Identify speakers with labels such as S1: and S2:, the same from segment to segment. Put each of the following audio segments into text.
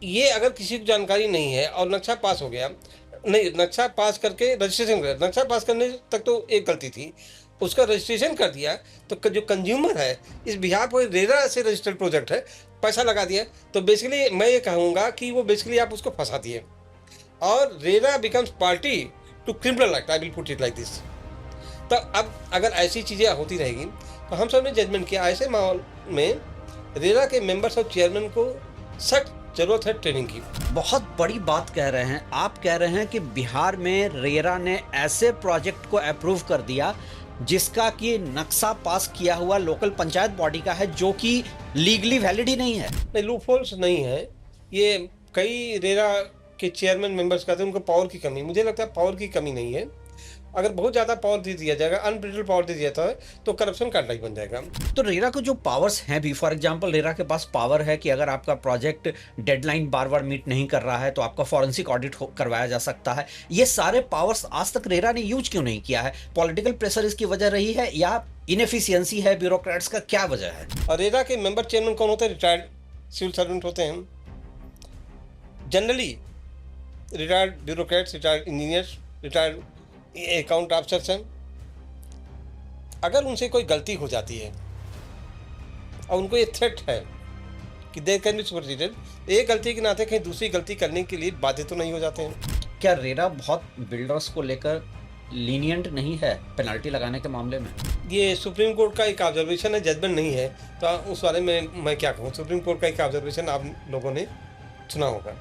S1: ये अगर किसी को जानकारी नहीं है और नक्शा पास हो गया, नहीं नक्शा पास करके रजिस्ट्रेशन कर, नक्शा पास करने तक तो एक गलती थी, उसका रजिस्ट्रेशन कर दिया, तो जो कंज्यूमर है इस बिहार पर रेरा से रजिस्टर्ड प्रोजेक्ट है, पैसा लगा दिया, तो बेसिकली मैं ये कहूँगा कि वो बेसिकली आप उसको फंसा दिए और RERA becomes party to criminal act, I will put it like this. तो अब अगर ऐसी चीज़ें होती रहेगी तो हम सब ने जजमेंट किया ऐसे माहौल में रेरा के मेंबर्स और चेयरमैन को सख्त जरूरत है ट्रेनिंग की।
S2: बहुत बड़ी बात कह रहे हैं आप, कह रहे हैं कि बिहार में रेरा ने ऐसे प्रोजेक्ट को अप्रूव कर दिया जिसका कि नक्शा पास किया हुआ लोकल पंचायत बॉडी का है, जो कि लीगली वैलिड ही नहीं है।
S1: नहीं, लूपहोल्स नहीं है, ये कई रेरा के चेयरमैन मेंबर्स कहते हैं उनको पावर की कमी, मुझे लगता है पावर की कमी नहीं है। अगर बहुत ज़्यादा पावर दे दिया जाएगा, अनब्रिटेड पावर दे दिया जाता है तो करप्शन का अड्डा ही बन जाएगा।
S2: तो रेरा को जो पावर्स हैं भी, फॉर एग्जांपल रेरा के पास पावर है कि अगर आपका प्रोजेक्ट डेडलाइन बार बार मीट नहीं कर रहा है तो आपका फॉरेंसिक ऑडिट करवाया जा सकता है। ये सारे पावर्स आज तक रेरा ने यूज क्यों नहीं किया है? पॉलिटिकल प्रेशर इसकी वजह रही है या इनएफिशिएंसी है ब्यूरोक्रेट्स का, क्या वजह है?
S1: और रेरा के मेंबर चेयरमैन कौन होते हैं? रिटायर्ड सिविल सर्वेंट होते हैं generally, retired bureaucrats, retired engineers, retired account officers हैं। अगर उनसे कोई गलती हो जाती है और उनको ये थ्रेट है कि दे कैन बी सुपरसीडेड, एक गलती के नाते कहीं दूसरी गलती करने के लिए बाध्य तो नहीं हो जाते हैं।
S2: क्या रेरा बहुत बिल्डर्स को लेकर लीनियंट नहीं है पेनल्टी लगाने के मामले में?
S1: ये सुप्रीम कोर्ट का एक ऑब्जर्वेशन है, जजमेंट नहीं है, तो उस बारे में मैं क्या कहूँ। सुप्रीम कोर्ट का एक ऑब्जर्वेशन आप लोगों ने सुना होगा।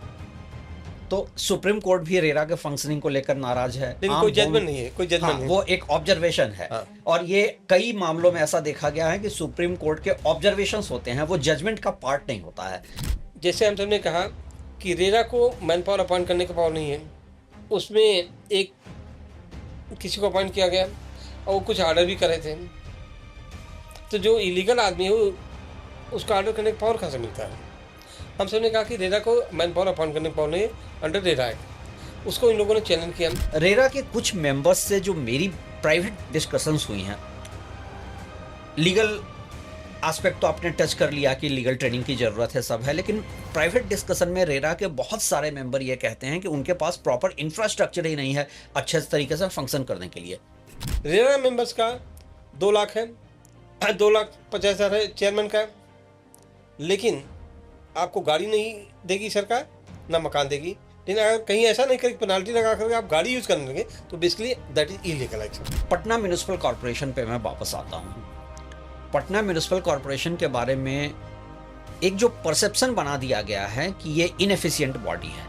S2: तो सुप्रीम कोर्ट भी रेरा के फंक्शनिंग को लेकर नाराज है।
S1: लेकिन कोई जजमेंट नहीं है, कोई जजमेंट
S2: हाँ,
S1: नहीं।
S2: वो एक ऑब्जर्वेशन है।
S1: हाँ।
S2: और ये कई मामलों में ऐसा देखा गया है कि सुप्रीम कोर्ट के ऑब्जर्वेशंस होते हैं, वो जजमेंट का पार्ट नहीं होता है।
S1: जैसे हम सबने कहा कि रेरा को मैन पावर अपॉइंट करने का पावर नहीं है, उसमें एक किसी को अपॉइंट किया गया और वो कुछ ऑर्डर भी कर रहे थे, तो जो इलीगल आदमी है उसका ऑर्डर करने का पावर कहाँ से मिलता है? हम सब ने कहा कि रेरा को मैन पावर अपॉइंट करने का पावर नहीं है अंडर रेरा एक्ट, उसको इन लोगों ने चैलेंज किया।
S2: रेरा के कुछ मेंबर्स से जो मेरी प्राइवेट डिस्कशंस हुई हैं, लीगल एस्पेक्ट तो आपने टच कर लिया कि लीगल ट्रेनिंग की ज़रूरत है, सब है, लेकिन प्राइवेट डिस्कशन में रेरा के बहुत सारे मेंबर ये कहते हैं कि उनके पास प्रॉपर इंफ्रास्ट्रक्चर ही नहीं है अच्छे तरीके से फंक्शन करने के लिए।
S1: रेरा मेंबर्स का 2 लाख है, 2,50,000 है चेयरमैन का, लेकिन आपको गाड़ी नहीं देगी सरकार, ना मकान देगी। लेकिन अगर कहीं ऐसा नहीं करें पेनाल्टी लगा करके आप गाड़ी यूज़ करने लगे तो basically that is illegal action.
S2: Patna municipal corporation पे मैं वापस आता हूँ। पटना म्यूनिसिपल कॉरपोरेशन के बारे में एक जो परसेप्शन बना दिया गया है कि ये इनएफिशिएंट बॉडी है,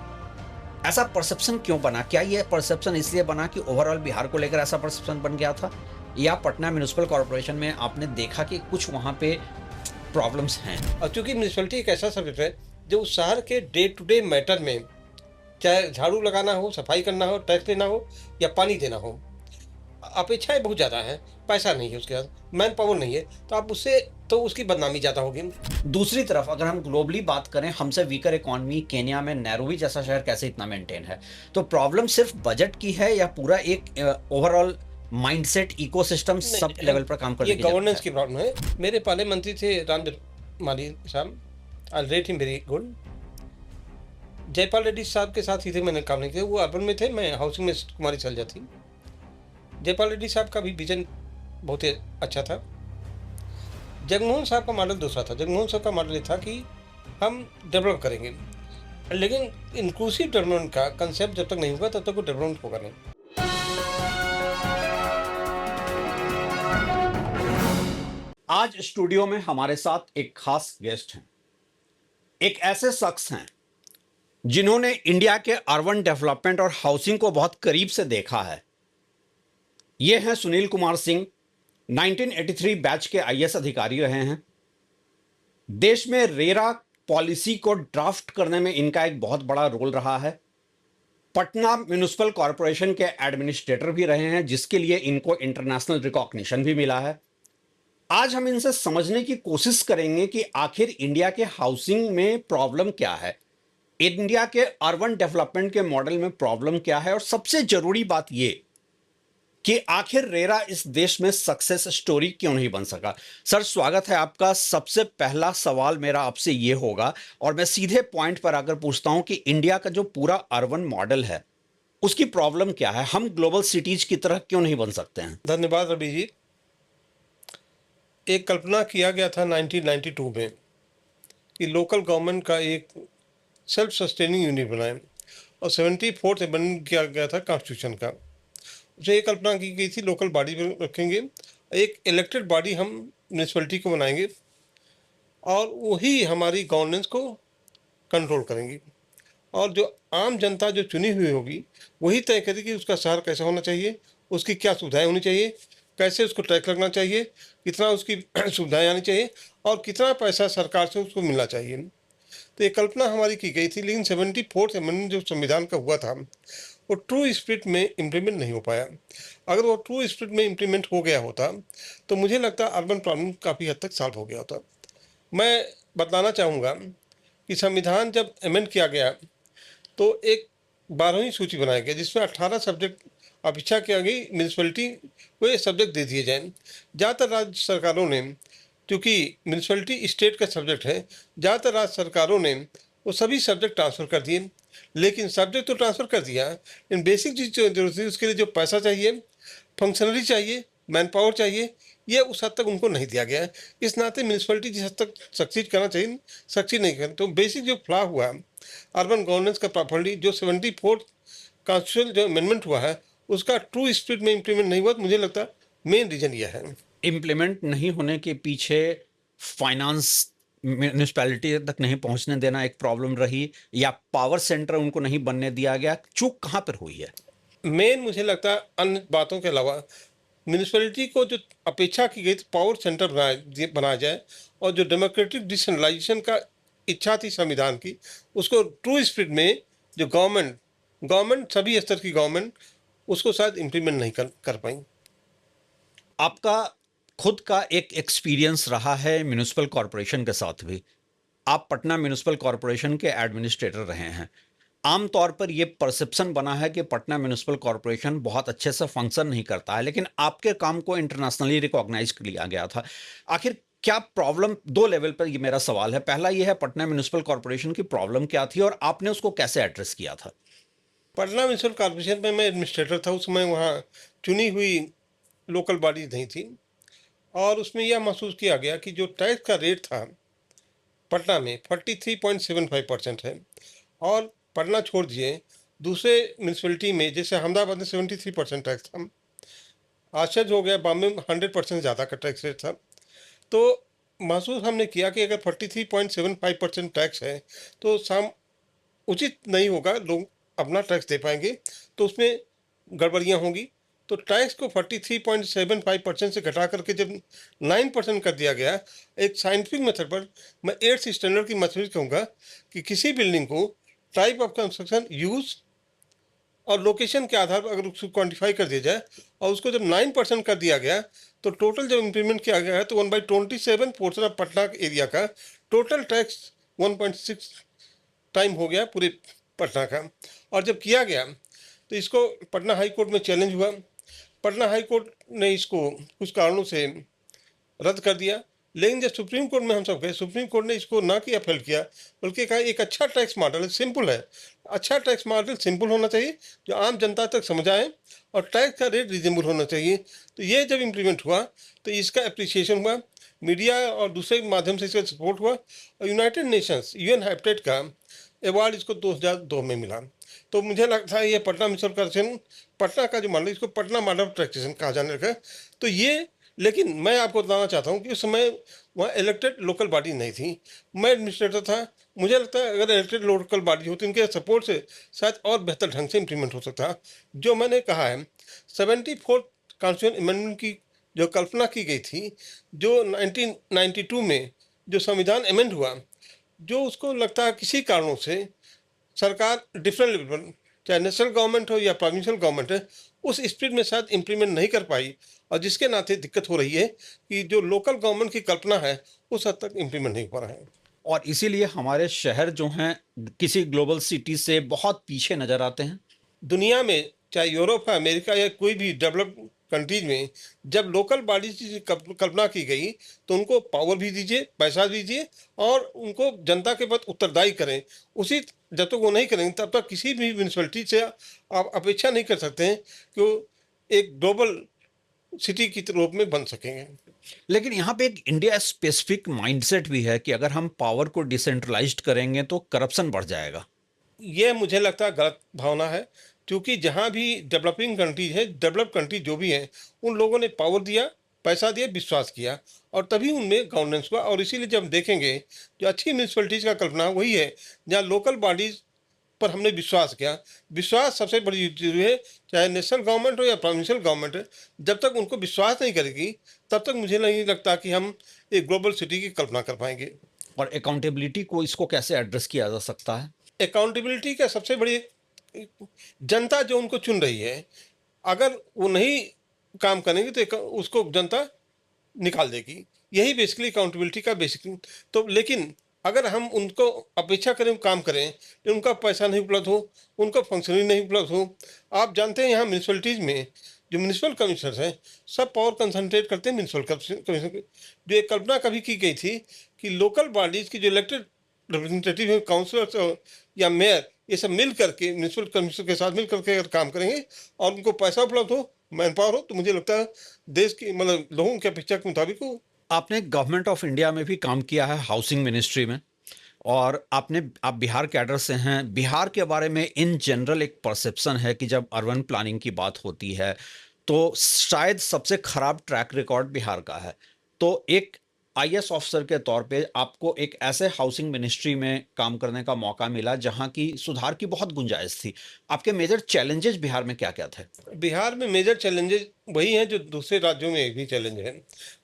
S2: ऐसा परसेप्शन क्यों बना? क्या ये परसेप्शन इसलिए बना कि ओवरऑल बिहार को लेकर ऐसा परसेप्शन बन गया था, या पटना म्यूनिसिपल कॉरपोरेशन में आपने देखा कि कुछ वहाँ पे प्रॉब्लम्स हैं?
S1: और चूंकि म्यूनसिपलिटी एक ऐसा सब्जेक्ट है जो उस शहर के डे टू डे मैटर में, चाहे झाड़ू लगाना हो, सफाई करना हो, टैक्स देना हो या पानी देना हो, अपेक्षाएं बहुत ज़्यादा हैं, पैसा नहीं है उसके पास, मैन पावर नहीं है, तो आप उससे तो उसकी बदनामी ज़्यादा होगी।
S2: दूसरी तरफ अगर हम ग्लोबली बात करें, हमसे वीकर इकोनॉमी केन्या में नैरोबी जैसा शहर कैसे इतना मेंटेन है? तो प्रॉब्लम सिर्फ बजट की है या पूरा एक overall mindset ecosystem sub level पर काम करने
S1: ये
S2: की
S1: गवर्नेंस की प्रॉब्लम है। मेरे पहले मंत्री थे राम माली साहब, आई rate him very good. Jaipal Reddy साहब के साथ ही थे, मैंने काम नहीं किया, वो अर्बन में थे, मैं हाउसिंग में कुमारी सलजा थी। जयपाल रेड्डी साहब का भी विजन बहुत ही अच्छा था। जगमोहन साहब का मॉडल दूसरा था। जगमोहन साहब का मॉडल ये था कि हम डेवलप करेंगे, लेकिन इंक्लूसिव डेवलपमेंट का कंसेप्ट जब तक नहीं होगा तब तक वो डेवलपमेंट होगा नहीं।
S2: आज स्टूडियो में हमारे साथ एक खास गेस्ट हैं, एक ऐसे शख्स हैं जिन्होंने इंडिया के अर्बन डेवलपमेंट और हाउसिंग को बहुत करीब से देखा है। ये हैं सुनील कुमार सिंह, 1983 बैच के आईएएस अधिकारी रहे हैं। देश में रेरा पॉलिसी को ड्राफ्ट करने में इनका एक बहुत बड़ा रोल रहा है। पटना म्यूनिसिपल कॉरपोरेशन के एडमिनिस्ट्रेटर भी रहे हैं, जिसके लिए इनको इंटरनेशनल रिकॉग्निशन भी मिला है। आज हम इनसे समझने की कोशिश करेंगे कि आखिर इंडिया के हाउसिंग में प्रॉब्लम क्या है, इंडिया के अर्बन डेवलपमेंट के मॉडल में प्रॉब्लम क्या है, और सबसे जरूरी बात ये कि आखिर रेरा इस देश में सक्सेस स्टोरी क्यों नहीं बन सका। सर, स्वागत है आपका। सबसे पहला सवाल मेरा आपसे ये होगा, और मैं सीधे पॉइंट पर आकर पूछता हूं कि इंडिया का जो पूरा अर्बन मॉडल है उसकी प्रॉब्लम क्या है? हम ग्लोबल सिटीज की तरह क्यों नहीं बन सकते हैं?
S1: धन्यवाद रवि जी। एक कल्पना किया गया था 1992 में कि लोकल गवर्नमेंट का एक सेल्फ सस्टेनिंग यूनिट बनाए, और 74th अमेंडमेंट किया गया था कॉन्स्टिट्यूशन का। उसमें ये कल्पना की गई थी लोकल बॉडी रखेंगे, एक इलेक्टेड बॉडी हम म्यूनसिपलिटी को बनाएंगे और वही हमारी गवर्नेंस को कंट्रोल करेंगी, और जो आम जनता जो चुनी हुई होगी वही तय करेगी उसका शहर कैसा होना चाहिए, उसकी क्या सुविधाएं होनी चाहिए, कैसे उसको टैक्स लगना चाहिए, कितना उसकी सुविधाएं आनी चाहिए और कितना पैसा सरकार से उसको मिलना चाहिए। तो ये कल्पना हमारी की गई थी, लेकिन 74th अमेंडमेंट जो संविधान का हुआ था वो ट्रू स्पिरिट में इम्प्लीमेंट नहीं हो पाया। अगर वो ट्रू स्पिरिट में इम्प्लीमेंट हो गया होता तो मुझे लगता है अर्बन प्रॉब्लम काफ़ी हद तक सॉल्व हो गया होता। मैं बताना चाहूँगा कि संविधान जब अमेंड किया गया तो एक 12वीं सूची बनाई गई जिसमें 18 सब्जेक्ट अपेक्षा किया गई म्यूनसिपलिटी को ये सब्जेक्ट दे दिए जाएँ। ज़्यादातर राज्य सरकारों ने, क्योंकि म्यूनसिपलिटी स्टेट का सब्जेक्ट है, ज़्यादातर राज्य सरकारों ने वो सभी सब्जेक्ट ट्रांसफ़र कर दिए। लेकिन सब्जेक्ट तो ट्रांसफ़र कर दिया, लेकिन बेसिक चीज़ जो जरूरत थी उसके लिए जो पैसा चाहिए, फंक्शनरी चाहिए, मैन पावर चाहिए, ये उस हद तक उनको नहीं दिया गया है। इस नाते म्यूनसिपलिटी जिस हद तक सक्सीड करना चाहिए सक्सीड नहीं कर। तो बेसिक जो फ्लॉ हुआ अर्बन गवर्नेंस का प्रॉपर्ली जो 74th कॉन्स्टिट्यूशन जो अमेंडमेंट हुआ है उसका ट्रू स्पिरिट में इम्प्लीमेंट नहीं हुआ, तो मुझे लगता है मेन रीजन यह है।
S2: इम्प्लीमेंट नहीं होने के पीछे फाइनेंस म्यूनिसपैलिटी तक नहीं पहुंचने देना एक प्रॉब्लम रही, या पावर सेंटर उनको नहीं बनने दिया गया? चूक कहां पर हुई है?
S1: मेन मुझे लगता है अन्य बातों के अलावा म्यूनिसपैलिटी को जो अपेक्षा की गई थी पावर सेंटर बनाया जाए, और जो डेमोक्रेटिक डिसेंट्रलाइजेशन का इच्छा थी संविधान की, उसको ट्रू स्पिरिट में जो गवर्नमेंट सभी स्तर की गवर्नमेंट उसको शायद इम्प्लीमेंट नहीं कर पाई।
S2: आपका खुद का एक एक्सपीरियंस रहा है म्युनिसिपल कॉरपोरेशन के साथ भी। आप पटना म्युनिसिपल कॉरपोरेशन के एडमिनिस्ट्रेटर रहे हैं। आमतौर पर यह परसेप्शन बना है कि पटना म्युनिसिपल कॉरपोरेशन बहुत अच्छे से फंक्शन नहीं करता है, लेकिन आपके काम को इंटरनेशनली रिकॉग्नाइज लिया गया था। आखिर क्या प्रॉब्लम? दो लेवल पर ये मेरा सवाल है। पहला यह है, पटना म्युनिसिपल कॉरपोरेशन की प्रॉब्लम क्या थी और आपने उसको कैसे एड्रेस किया था?
S1: पटना म्यूनसिपल कॉरपोरेशन में मैं एडमिनिस्ट्रेटर था उस समय। वहाँ चुनी हुई लोकल बॉडी नहीं थी, और उसमें यह महसूस किया गया कि जो टैक्स का रेट था पटना में 43.75% है, और पटना छोड़ दिए दूसरे म्यूनसिपलिटी में जैसे अहमदाबाद में 73% टैक्स था। आश्चर्य हो गया, बॉम्बे में 100% ज़्यादा का टैक्स रेट था। तो महसूस हमने किया कि अगर 43.75% टैक्स है तो उचित नहीं होगा, लोग अपना टैक्स दे पाएंगे तो उसमें गड़बड़ियाँ होंगी। तो टैक्स को 43.75% से घटा करके जब 9% कर दिया गया, एक साइंटिफिक मेथड पर मैं 8th स्टैंडर्ड की मैथमेटिक्स कहूँगा कि किसी बिल्डिंग को टाइप ऑफ कंस्ट्रक्शन, यूज और लोकेशन के आधार पर अगर उसको क्वान्टिफाई कर दिया जाए और उसको जब 9% कर दिया गया, तो टोटल जब इम्प्लीमेंट किया गया है तो 1/27 पोर्शन ऑफ पटना एरिया का टोटल टैक्स 1.6 टाइम हो गया पूरे पटना का। और जब किया गया तो इसको पटना हाई कोर्ट में चैलेंज हुआ। पटना हाई कोर्ट ने इसको कुछ कारणों से रद्द कर दिया, लेकिन जब सुप्रीम कोर्ट में हम सब गए, सुप्रीम कोर्ट ने इसको ना कि अपहेल्ड किया, बल्कि कहा एक अच्छा टैक्स मॉडल है, सिंपल है। अच्छा टैक्स मॉडल सिंपल होना चाहिए जो आम जनता तक समझ आए, और टैक्स का रेट रीजनेबल होना चाहिए। तो ये जब इम्प्लीमेंट हुआ तो इसका अप्रिसिएशन हुआ, मीडिया और दूसरे माध्यम से इसका सपोर्ट हुआ, और यूनाइटेड नेशंस UN हैबिटेट का अवार्ड इसको 2002 में मिला। तो मुझे लगता है ये पटना म्यूनिसिपल कॉरपोरेशन, पटना का जो मॉडल, इसको पटना मॉडल ऑफ टैक्सेशन कहा जाने लगा। तो ये, लेकिन मैं आपको बताना चाहता हूँ कि उस समय वहाँ इलेक्टेड लोकल बॉडी नहीं थी, मैं एडमिनिस्ट्रेटर था। मुझे लगता है अगर इलेक्टेड लोकल बॉडी होती, इनके सपोर्ट से शायद और बेहतर ढंग से इम्प्लीमेंट हो सकता। जो मैंने कहा है 74th कॉन्स्टिट्यूशन अमेंडमेंट की जो कल्पना की गई थी, जो 1992 में जो संविधान अमेंड हुआ, जो उसको लगता है किसी कारणों से सरकार डिफरेंट लेवल पर, चाहे नेशनल गवर्नमेंट हो या प्रोविंशियल गवर्नमेंट है, उस स्पीड में शायद इम्प्लीमेंट नहीं कर पाई, और जिसके नाते दिक्कत हो रही है कि जो लोकल गवर्नमेंट की कल्पना है उस हद तक इम्प्लीमेंट नहीं हो पा रहा है।
S2: और इसीलिए हमारे शहर जो हैं किसी ग्लोबल सिटी से बहुत पीछे नजर आते हैं।
S1: दुनिया में चाहे यूरोप है, अमेरिका या कोई भी डेवलप कंट्रीज में जब लोकल बॉडीज की कल्पना की गई तो उनको पावर भी दीजिए, पैसा दीजिए और उनको जनता के प्रति उत्तरदायी करें। उसी जब तक वो नहीं करेंगे तब तक किसी भी म्यूनसिपैलिटी से आप अपेक्षा नहीं कर सकते हैं कि वो एक ग्लोबल सिटी की रूप में बन सकेंगे।
S2: लेकिन यहाँ पे एक इंडिया स्पेसिफिक माइंडसेट भी है कि अगर हम पावर को डिसेंट्रलाइज्ड करेंगे तो करप्शन बढ़ जाएगा।
S1: ये मुझे लगता है गलत भावना है, क्योंकि जहाँ भी डेवलपिंग कंट्रीज है, डेवलप कंट्री जो भी हैं, उन लोगों ने पावर दिया, पैसा दिया, विश्वास किया और तभी उनमें गवर्नेंस हुआ। और इसीलिए जब देखेंगे जो अच्छी म्यूनसिपैलिटीज़ का कल्पना वही है जहाँ लोकल बॉडीज़ पर हमने विश्वास किया। विश्वास सबसे बड़ी चीज़ है, चाहे नेशनल गवर्नमेंट हो या प्रोविंशियल गवर्नमेंट है, जब तक उनको विश्वास नहीं करेगी तब तक मुझे नहीं लगता कि हम एक ग्लोबल सिटी की कल्पना कर पाएंगे।
S2: और अकाउंटेबिलिटी को इसको कैसे एड्रेस किया जा सकता है?
S1: अकाउंटेबिलिटी का सबसे बड़ी जनता जो उनको चुन रही है, अगर वो नहीं काम करेंगे तो उसको जनता निकाल देगी। यही बेसिकली अकाउंटेबिलिटी का बेसिक। तो लेकिन अगर हम उनको अपेक्षा करें काम करें लेकिन उनका पैसा नहीं उपलब्ध हो, उनका फंक्शनिंग नहीं उपलब्ध हो। आप जानते हैं यहाँ म्यूनसिपैलिटीज़ में जो म्यूनसिपल कमिश्नर्स हैं सब पावर कंसंट्रेट करते हैं म्यूनसिपल कमिश्नर। जो एक कल्पना कभी की गई थी कि लोकल बॉडीज़ की जो इलेक्टेड रिप्रेजेंटेटिव हैं, काउंसलर्स या मेयर, ये सब मिल करके म्यूनसिपल कमिश्नर के साथ मिल करके अगर काम करेंगे और उनको पैसा उपलब्ध हो, मैन पावर हो, तो मुझे लगता है देश की मतलब लोगों की अपेक्षा के मुताबिक हो।
S2: आपने गवर्नमेंट ऑफ इंडिया में भी काम किया है, हाउसिंग मिनिस्ट्री में, और आप बिहार कैडर से हैं। बिहार के बारे में इन जनरल एक परसेप्शन है कि जब अर्बन प्लानिंग की बात होती है तो शायद सबसे खराब ट्रैक रिकॉर्ड बिहार का है। तो एक आईएएस ऑफिसर के तौर पे आपको एक ऐसे हाउसिंग मिनिस्ट्री में काम करने का मौका मिला जहां की सुधार की बहुत गुंजाइश थी। आपके मेजर चैलेंजेस बिहार में क्या क्या थे?
S1: बिहार में मेजर चैलेंजेस वही हैं जो दूसरे राज्यों में भी चैलेंज हैं।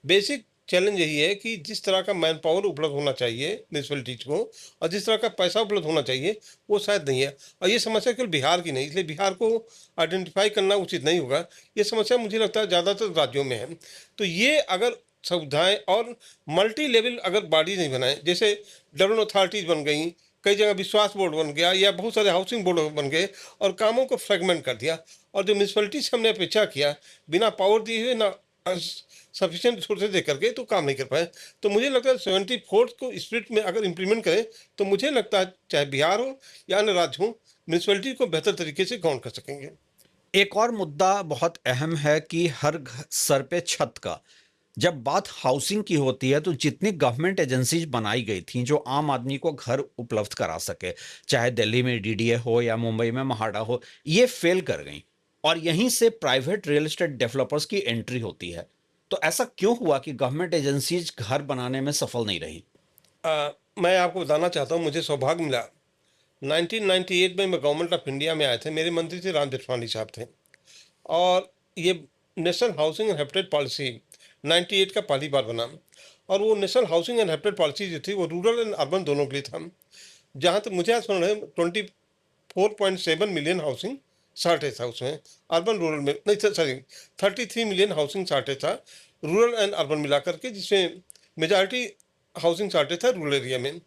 S1: बेसिक चैलेंज यही है कि जिस तरह का मैन पावर उपलब्ध होना चाहिए म्यूनसिपैलिटीज को और जिस तरह का पैसा उपलब्ध होना चाहिए वो शायद नहीं है। और ये समस्या केवल बिहार की नहीं, इसलिए बिहार को आइडेंटिफाई करना उचित नहीं होगा। ये समस्या मुझे लगता है ज़्यादातर राज्यों में है। तो ये अगर सुविधाएं और मल्टी लेवल अगर बॉडी नहीं बनाए, जैसे डेवलपमेंट अथॉरिटीज बन गई, कई जगह विश्वास बोर्ड बन गया या बहुत सारे हाउसिंग बोर्ड बन गए और कामों को फ्रेगमेंट कर दिया। और जो म्यूनसिपैलिटी से हमने अपेक्षा किया बिना पावर दिए हुए ना सफिशिएंट रिसोर्सेज दे करके तो काम नहीं कर पाए। तो मुझे लगता है 74 को स्पिरिट में अगर इम्प्लीमेंट करें तो मुझे लगता है चाहे बिहार हो या अन्य राज्य हो, म्यूनसिपैलिटी को बेहतर तरीके से गवर्न कर सकेंगे।
S2: एक और मुद्दा बहुत अहम है कि हर सर पे छत का। जब बात हाउसिंग की होती है तो जितनी गवर्नमेंट एजेंसीज बनाई गई थी जो आम आदमी को घर उपलब्ध करा सके, चाहे दिल्ली में डीडीए हो या मुंबई में महाडा हो, ये फेल कर गई और यहीं से प्राइवेट रियल एस्टेट डेवलपर्स की एंट्री होती है। तो ऐसा क्यों हुआ कि गवर्नमेंट एजेंसीज घर बनाने में सफल नहीं रही?
S1: मैं आपको बताना चाहता हूँ, मुझे सौभाग्य मिला 1998 में मैं गवर्नमेंट ऑफ इंडिया में आए थे। मेरे मंत्री थे राम जेठमलानी साहब थे और ये national housing and habitat policy 98 का पहली बार बना। और वो national housing and habitat policy जो थी वो रूरल एंड अर्बन दोनों के लिए था। जहाँ तक मुझे सुन रहे 24.7 मिलियन हाउसिंग शार्टेज था उसमें, अर्बन रूरल में नहीं था, सॉरी 33 मिलियन हाउसिंग शार्टेज था रूरल एंड अर्बन मिला करके, जिसमें मेजॉरिटी हाउसिंग शार्टेज था रूरल एरिया में।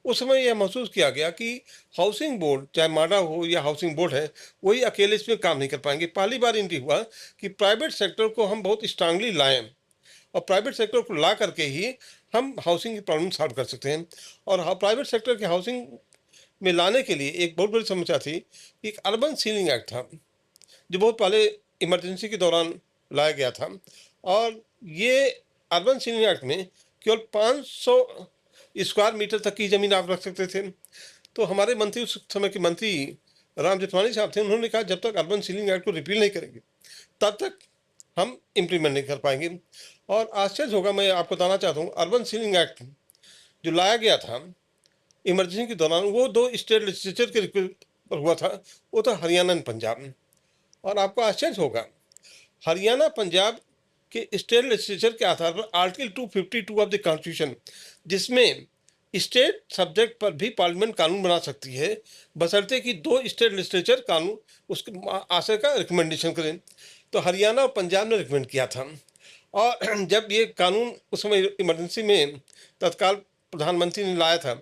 S1: उस समय यह महसूस किया गया कि हाउसिंग बोर्ड, चाहे माडा हो या हाउसिंग बोर्ड है, वही अकेले इसमें काम नहीं कर पाएंगे। पहली बार इंडी हुआ कि प्राइवेट सेक्टर को हम बहुत स्ट्रांगली लाएं और प्राइवेट सेक्टर को ला करके ही हम हाउसिंग की प्रॉब्लम सॉल्व कर सकते हैं। और प्राइवेट सेक्टर के हाउसिंग में लाने के लिए एक बहुत बड़ी समस्या थी, एक अर्बन सीलिंग एक्ट था जो बहुत पहले इमरजेंसी के दौरान लाया गया था। और ये अर्बन सीलिंग एक्ट में केवल 500 स्क्वायर मीटर तक की ज़मीन आप रख सकते थे। तो हमारे मंत्री, उस समय के मंत्री राम जेठमलानी साहब थे, उन्होंने कहा जब तक अर्बन सीलिंग एक्ट को रिपील नहीं करेंगे तब तक हम इम्प्लीमेंट नहीं कर पाएंगे। और आश्चर्य होगा, मैं आपको बताना चाहता हूँ, अर्बन सीलिंग एक्ट जो लाया गया था इमरजेंसी के दौरान, वो 2 स्टेट लेजिस्लेचर के रिक्वेस्ट पर हुआ था, वो था हरियाणा एंड पंजाब। और आपको आश्चर्य होगा, हरियाणा पंजाब के स्टेट लेजिस्लेचर के आधार पर आर्टिकल 252 ऑफ द कॉन्स्टिट्यूशन, जिसमें स्टेट सब्जेक्ट पर भी पार्लियामेंट कानून बना सकती है बशर्ते कि 2 स्टेट लेजिस्लेचर कानून उसके आशय का रिकमेंडेशन करें। तो हरियाणा और पंजाब ने रिकमेंड किया था। और जब ये कानून उस समय इमरजेंसी में तत्काल प्रधानमंत्री ने लाया था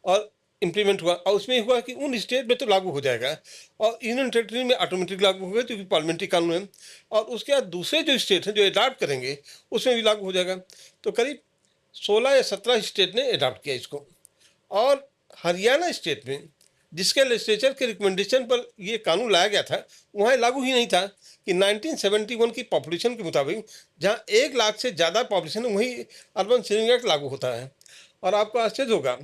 S1: और इम्प्लीमेंट हुआ और उसमें हुआ कि उन स्टेट में तो लागू हो जाएगा और यूनियन टेरिटरी में ऑटोमेटिक लागू होगा क्योंकि पार्लियामेंट्री कानून है। और उसके बाद दूसरे जो स्टेट हैं जो अडॉप्ट करेंगे उसमें भी लागू हो जाएगा। तो करीब 16 या 17 स्टेट ने अडॉप्ट किया इसको। और हरियाणा स्टेट में जिसके लेजिस्लेचर के रिकमेंडेशन पर ये कानून लाया गया था वहाँ लागू ही नहीं था कि 1971 की पॉपुलेशन के मुताबिक जहाँ 1 लाख से ज़्यादा पॉपुलेशन है वहीं अर्बन सीलिंग एक्ट लागू होता है। और आपको आश्चर्य होगा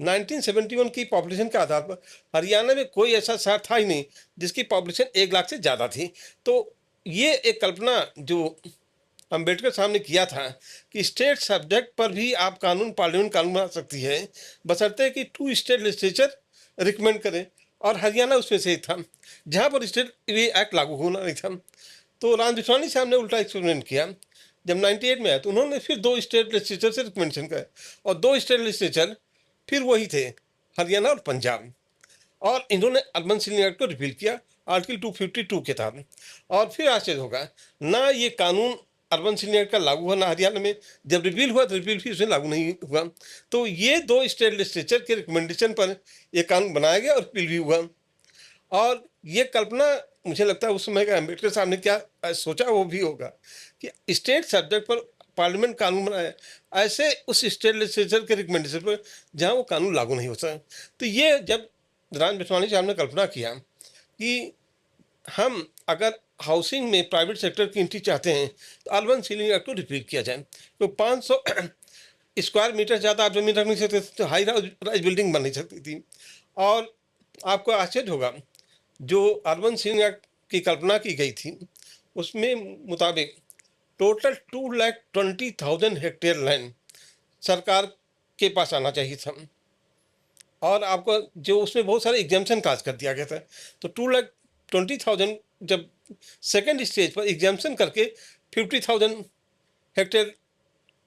S1: 1971 की पॉपुलेशन के आधार पर हरियाणा में कोई ऐसा शहर था ही नहीं जिसकी पॉपुलेशन 1 लाख से ज़्यादा थी। तो ये एक कल्पना जो अंबेडकर साहब ने किया था कि स्टेट सब्जेक्ट पर भी आप कानून पार्लियामेंट कानून बना सकती है बशर्ते कि 2 स्टेट लेजिस्लेचर रिकमेंड करें। और हरियाणा उसमें से एक था जहाँ पर स्टेट ये एक्ट लागू होना नहीं था। तो राम विश्वानी साहब ने उल्टा एक्सपेरिमेंट किया। जब 98 में आया तो उन्होंने फिर 2 स्टेट लेजिस्लेचर से रिकमेंडेशन किया और 2 स्टेट लेजिस्लेचर फिर वही थे, हरियाणा और पंजाब। और इन्होंने अर्बन सीलिंग एक्ट को रिपील किया आर्टिकल 252 के तहत। और फिर आश्चर्य होगा ना ये कानून अर्बन सीलिंग एक्ट का लागू हुआ ना हरियाणा में, जब रिपील हुआ तो रिपील फिर उसमें लागू नहीं हुआ। तो ये 2 स्टेट लेजिस्लेचर के रिकमेंडेशन पर यह कानून बनाया गया और रिपील भी हुआ। और ये कल्पना मुझे लगता है उस समय का अम्बेडकर साहब ने क्या सोचा वो भी होगा कि स्टेट सब्जेक्ट पर पार्लियामेंट कानून बनाए ऐसे उस स्टेट लेजिस्लेचर के रिकमेंडेशन पर जहाँ वो कानून लागू नहीं होता। तो ये जब राम विश्वानी साहब ने कल्पना किया कि हम अगर हाउसिंग में प्राइवेट सेक्टर की एंट्री चाहते हैं तो अर्बन सीलिंग एक्ट को रिपील किया जाए। तो 500 स्क्वायर मीटर ज़्यादा आप जमीन रख नहीं सकते तो हाई राइज बिल्डिंग बन नहीं सकती थी। और आपको आश्चर्य होगा जो अर्बन सीलिंग एक्ट की कल्पना की गई थी उसमें मुताबिक टोटल 2,20,000 हेक्टेयर लैंड सरकार के पास आना चाहिए था। और आपको जो उसमें बहुत सारे एग्जाम्पशन काज कर दिया गया था। तो 2,20,000 जब सेकेंड स्टेज पर एग्जाम्पशन करके 50,000 हेक्टेयर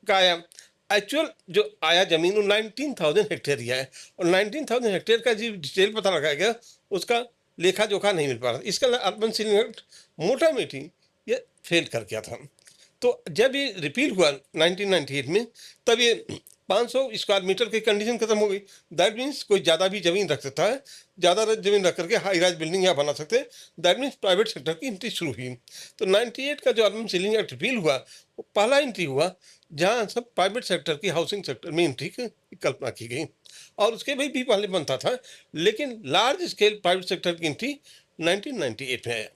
S1: का आया। एक्चुअल जो आया जमीन वो 19,000 हेक्टेयर ही है और 19,000 हेक्टेयर का जो डिटेल पता लगाया गया उसका लेखा जोखा नहीं मिल पा रहा। इसका अर्बन सीलिंग एक्ट मोटा मोटी ये फेल कर गया था। तो जब ये रिपील हुआ 1998 में तब ये 500 स्क्वायर मीटर की कंडीशन खत्म हो गई। दैट मीन्स कोई ज़्यादा भी ज़मीन रख सकता है, ज़्यादा जमीन रख करके हाई राइज बिल्डिंग यहाँ बना सकते हैं। दैट मीन्स प्राइवेट सेक्टर की एंट्री शुरू हुई। तो 98 का जो अर्बन सीलिंग एक्ट रिपील हुआ वो पहला एंट्री हुआ जहाँ सब प्राइवेट सेक्टर की हाउसिंग सेक्टर में एंट्री की कल्पना की गई। और उसके भी पहले बनता था लेकिन लार्ज स्केल प्राइवेट सेक्टर की एंट्री 1998 में आया।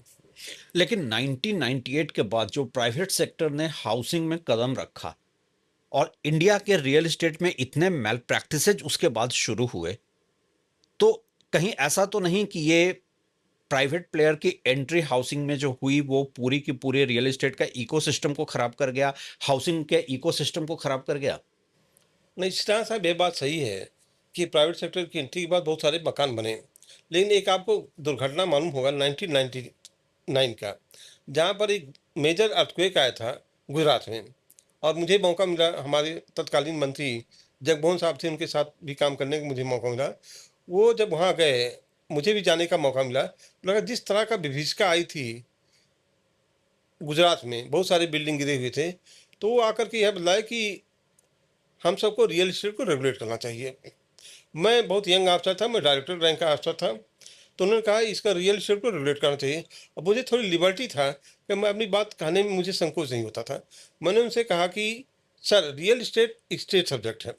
S2: लेकिन 1998 के बाद जो प्राइवेट सेक्टर ने हाउसिंग में कदम रखा और इंडिया के रियल एस्टेट में इतने मैल प्रैक्टिसेज उसके बाद शुरू हुए, तो कहीं ऐसा तो नहीं कि ये प्राइवेट प्लेयर की एंट्री हाउसिंग में जो हुई वो पूरी की पूरी रियल एस्टेट का इकोसिस्टम को खराब कर गया, हाउसिंग के इकोसिस्टम को खराब कर गया?
S1: नहीं, सिद्धार्थ साहब ये बात सही है कि प्राइवेट सेक्टर की एंट्री के बाद बहुत सारे मकान बने। लेकिन एक आपको दुर्घटना मालूम होगा 1999 का, जहाँ पर एक मेजर अर्थक्वेक आया था गुजरात में। और मुझे मौका मिला, हमारे तत्कालीन मंत्री जगमोहन साहब थे, उनके साथ भी काम करने का मुझे मौका मिला। वो जब वहाँ गए मुझे भी जाने का मौका मिला। लगा जिस तरह का विभीषिका आई थी गुजरात में, बहुत सारे बिल्डिंग गिरे हुए थे। तो वो आकर के यह बताया कि हम सबको रियल एस्टेट को रेगुलेट करना चाहिए। मैं बहुत यंग अफसर था, मैं डायरेक्टर रैंक का अफसर था। तो उन्होंने कहा इसका रियल एस्टेट को रेगुलेट करना चाहिए। और मुझे थोड़ी लिबर्टी था कि मैं अपनी बात कहने में मुझे संकोच नहीं होता था। मैंने उनसे कहा कि सर रियल एस्टेट एक स्टेट सब्जेक्ट है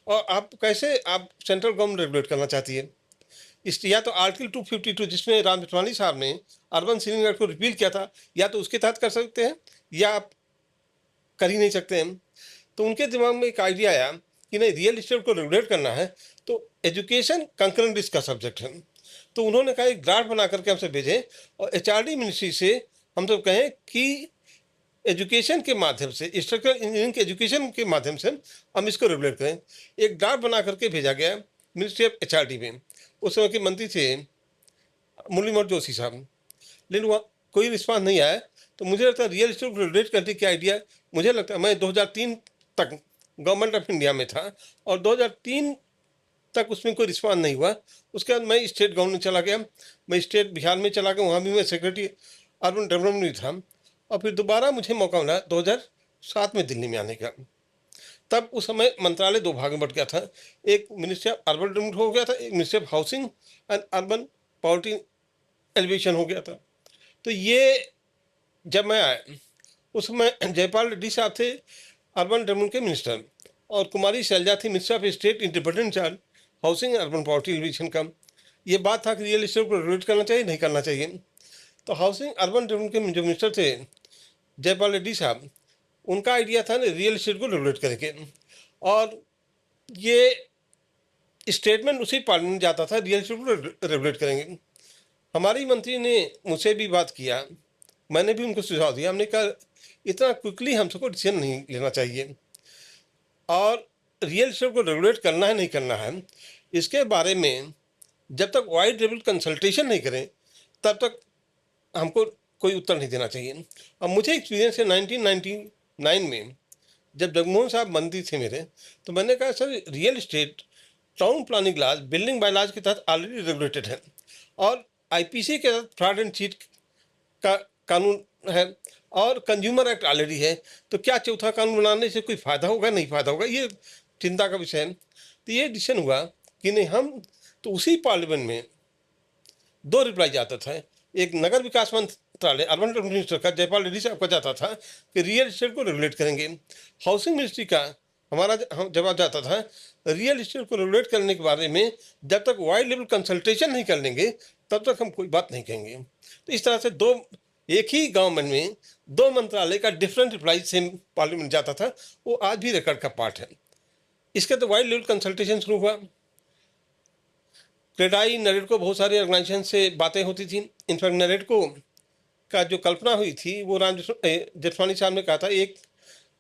S1: और आप कैसे आप सेंट्रल गवर्नमेंट रेगुलेट करना चाहती है। इस या तो आर्टिकल 252 जिसमें राम विश्वानी साहब ने अर्बन सीलिंग एक्ट को रिपील किया था या तो उसके तहत कर सकते हैं या आप कर ही नहीं सकते हैं। तो उनके दिमाग में एक आइडिया आया कि नहीं, रियल एस्टेट को रेगुलेट करना है तो एजुकेशन कंकरेंट इसका सब्जेक्ट है। तो उन्होंने कहा एक ड्राफ्ट बना करके हमसे भेजें और एचआरडी मिनिस्ट्री से हम सब कहें कि एजुकेशन के माध्यम से, स्ट्रक्चरल इंजीनियरिंग के एजुकेशन के माध्यम से हम इसको रेगुलेट करें। एक ड्राफ्ट बना करके भेजा गया मिनिस्ट्री ऑफ एचआरडी में। उस समय के मंत्री थे मुरलीधर जोशी साहब, लेकिन वहाँ कोई रिस्पांस नहीं आया। तो मुझे लगता है रियल एस्टेट को रेगुलेट करने की आइडिया, मुझे लगता है मैं 2003 तक गवर्नमेंट ऑफ इंडिया में था और 2003 तक उसमें कोई रिस्पांस नहीं हुआ। उसके बाद मैं स्टेट गवर्नमेंट चला गया, मैं स्टेट बिहार में चला गया, वहाँ भी मैं सेक्रेटरी अर्बन डेवलपमेंट में था। और फिर दोबारा मुझे मौका मिला 2007 में दिल्ली में आने का। तब उस समय मंत्रालय दो भाग में बट गया था, एक मिनिस्ट्री ऑफ अर्बन डेवलपमेंट हो गया था, एक ministry of housing and urban poverty alleviation हो गया था। तो ये जब मैं आया उस समय जयपाल रेड्डी साहब थे अर्बन डेवलपमेंट के मिनिस्टर, और कुमारी शैलजा थी minister of state independent charge housing urban poverty alleviation का। ये बात था कि रियल एस्टेट को रेगुलेट करना चाहिए नहीं करना चाहिए। तो हाउसिंग अर्बन डेवलपमेंट के जो मिनिस्टर थे जयपाल रेड्डी साहब, उनका आइडिया था ना रियल एस्टेट को रेगुलेट करके, और ये स्टेटमेंट उसी पार्लियामेंट में जाता था रियल एस्टेट को रेगुलेट करेंगे। हमारी मंत्री ने मुझसे भी बात किया, मैंने भी उनको सुझाव दिया, हमने कहा इतना क्विकली हम सबको डिसीजन नहीं लेना चाहिए, और रियल एस्टेट को रेगुलेट करना है नहीं करना है इसके बारे में जब तक वाइड लेवल कंसल्टेशन नहीं करें तब तक हमको कोई उत्तर नहीं देना चाहिए। अब मुझे एक्सपीरियंस है 1999 में, जब जगमोहन साहब मंत्री थे मेरे, तो मैंने कहा sir real estate town planning laws building by laws के तहत ऑलरेडी रेगुलेटेड है, और आईपीसी के तहत फ्रॉड एंड चीट का कानून है, और कंज्यूमर एक्ट ऑलरेडी है, तो क्या चौथा कानून बनाने से कोई फायदा होगा नहीं फायदा होगा, ये चिंता का विषय है। तो ये डिसीजन हुआ कि नहीं, हम तो उसी पार्लियामेंट में दो रिप्लाई जाता था, एक नगर विकास मंत्रालय अर्बन डेवलपमेंट मिनिस्टर का जयपाल रेड्डी साहब का जाता था कि रियल एस्टेट को रेगुलेट करेंगे, हाउसिंग मिनिस्ट्री का हमारा जवाब जाता था रियल एस्टेट को रेगुलेट करने के बारे में जब तक वाइड लेवल कंसल्टेशन नहीं कर लेंगे तब तक हम कोई बात नहीं कहेंगे। तो इस तरह से दो एक ही गवर्नमेंट में दो मंत्रालय का डिफरेंट रिप्लाई सेम पार्लियामेंट जाता था, वो आज भी रिकॉर्ड का पार्ट है। इसके तो वाइड लेवल कंसल्टेशन शुरू हुआ, क्रेडाई नरेडको बहुत सारे ऑर्गेनाइजेशन से बातें होती थी। इनफैक्ट नरेडको का जो कल्पना हुई थी वो राम जेठमलानी साहब ने कहा था, एक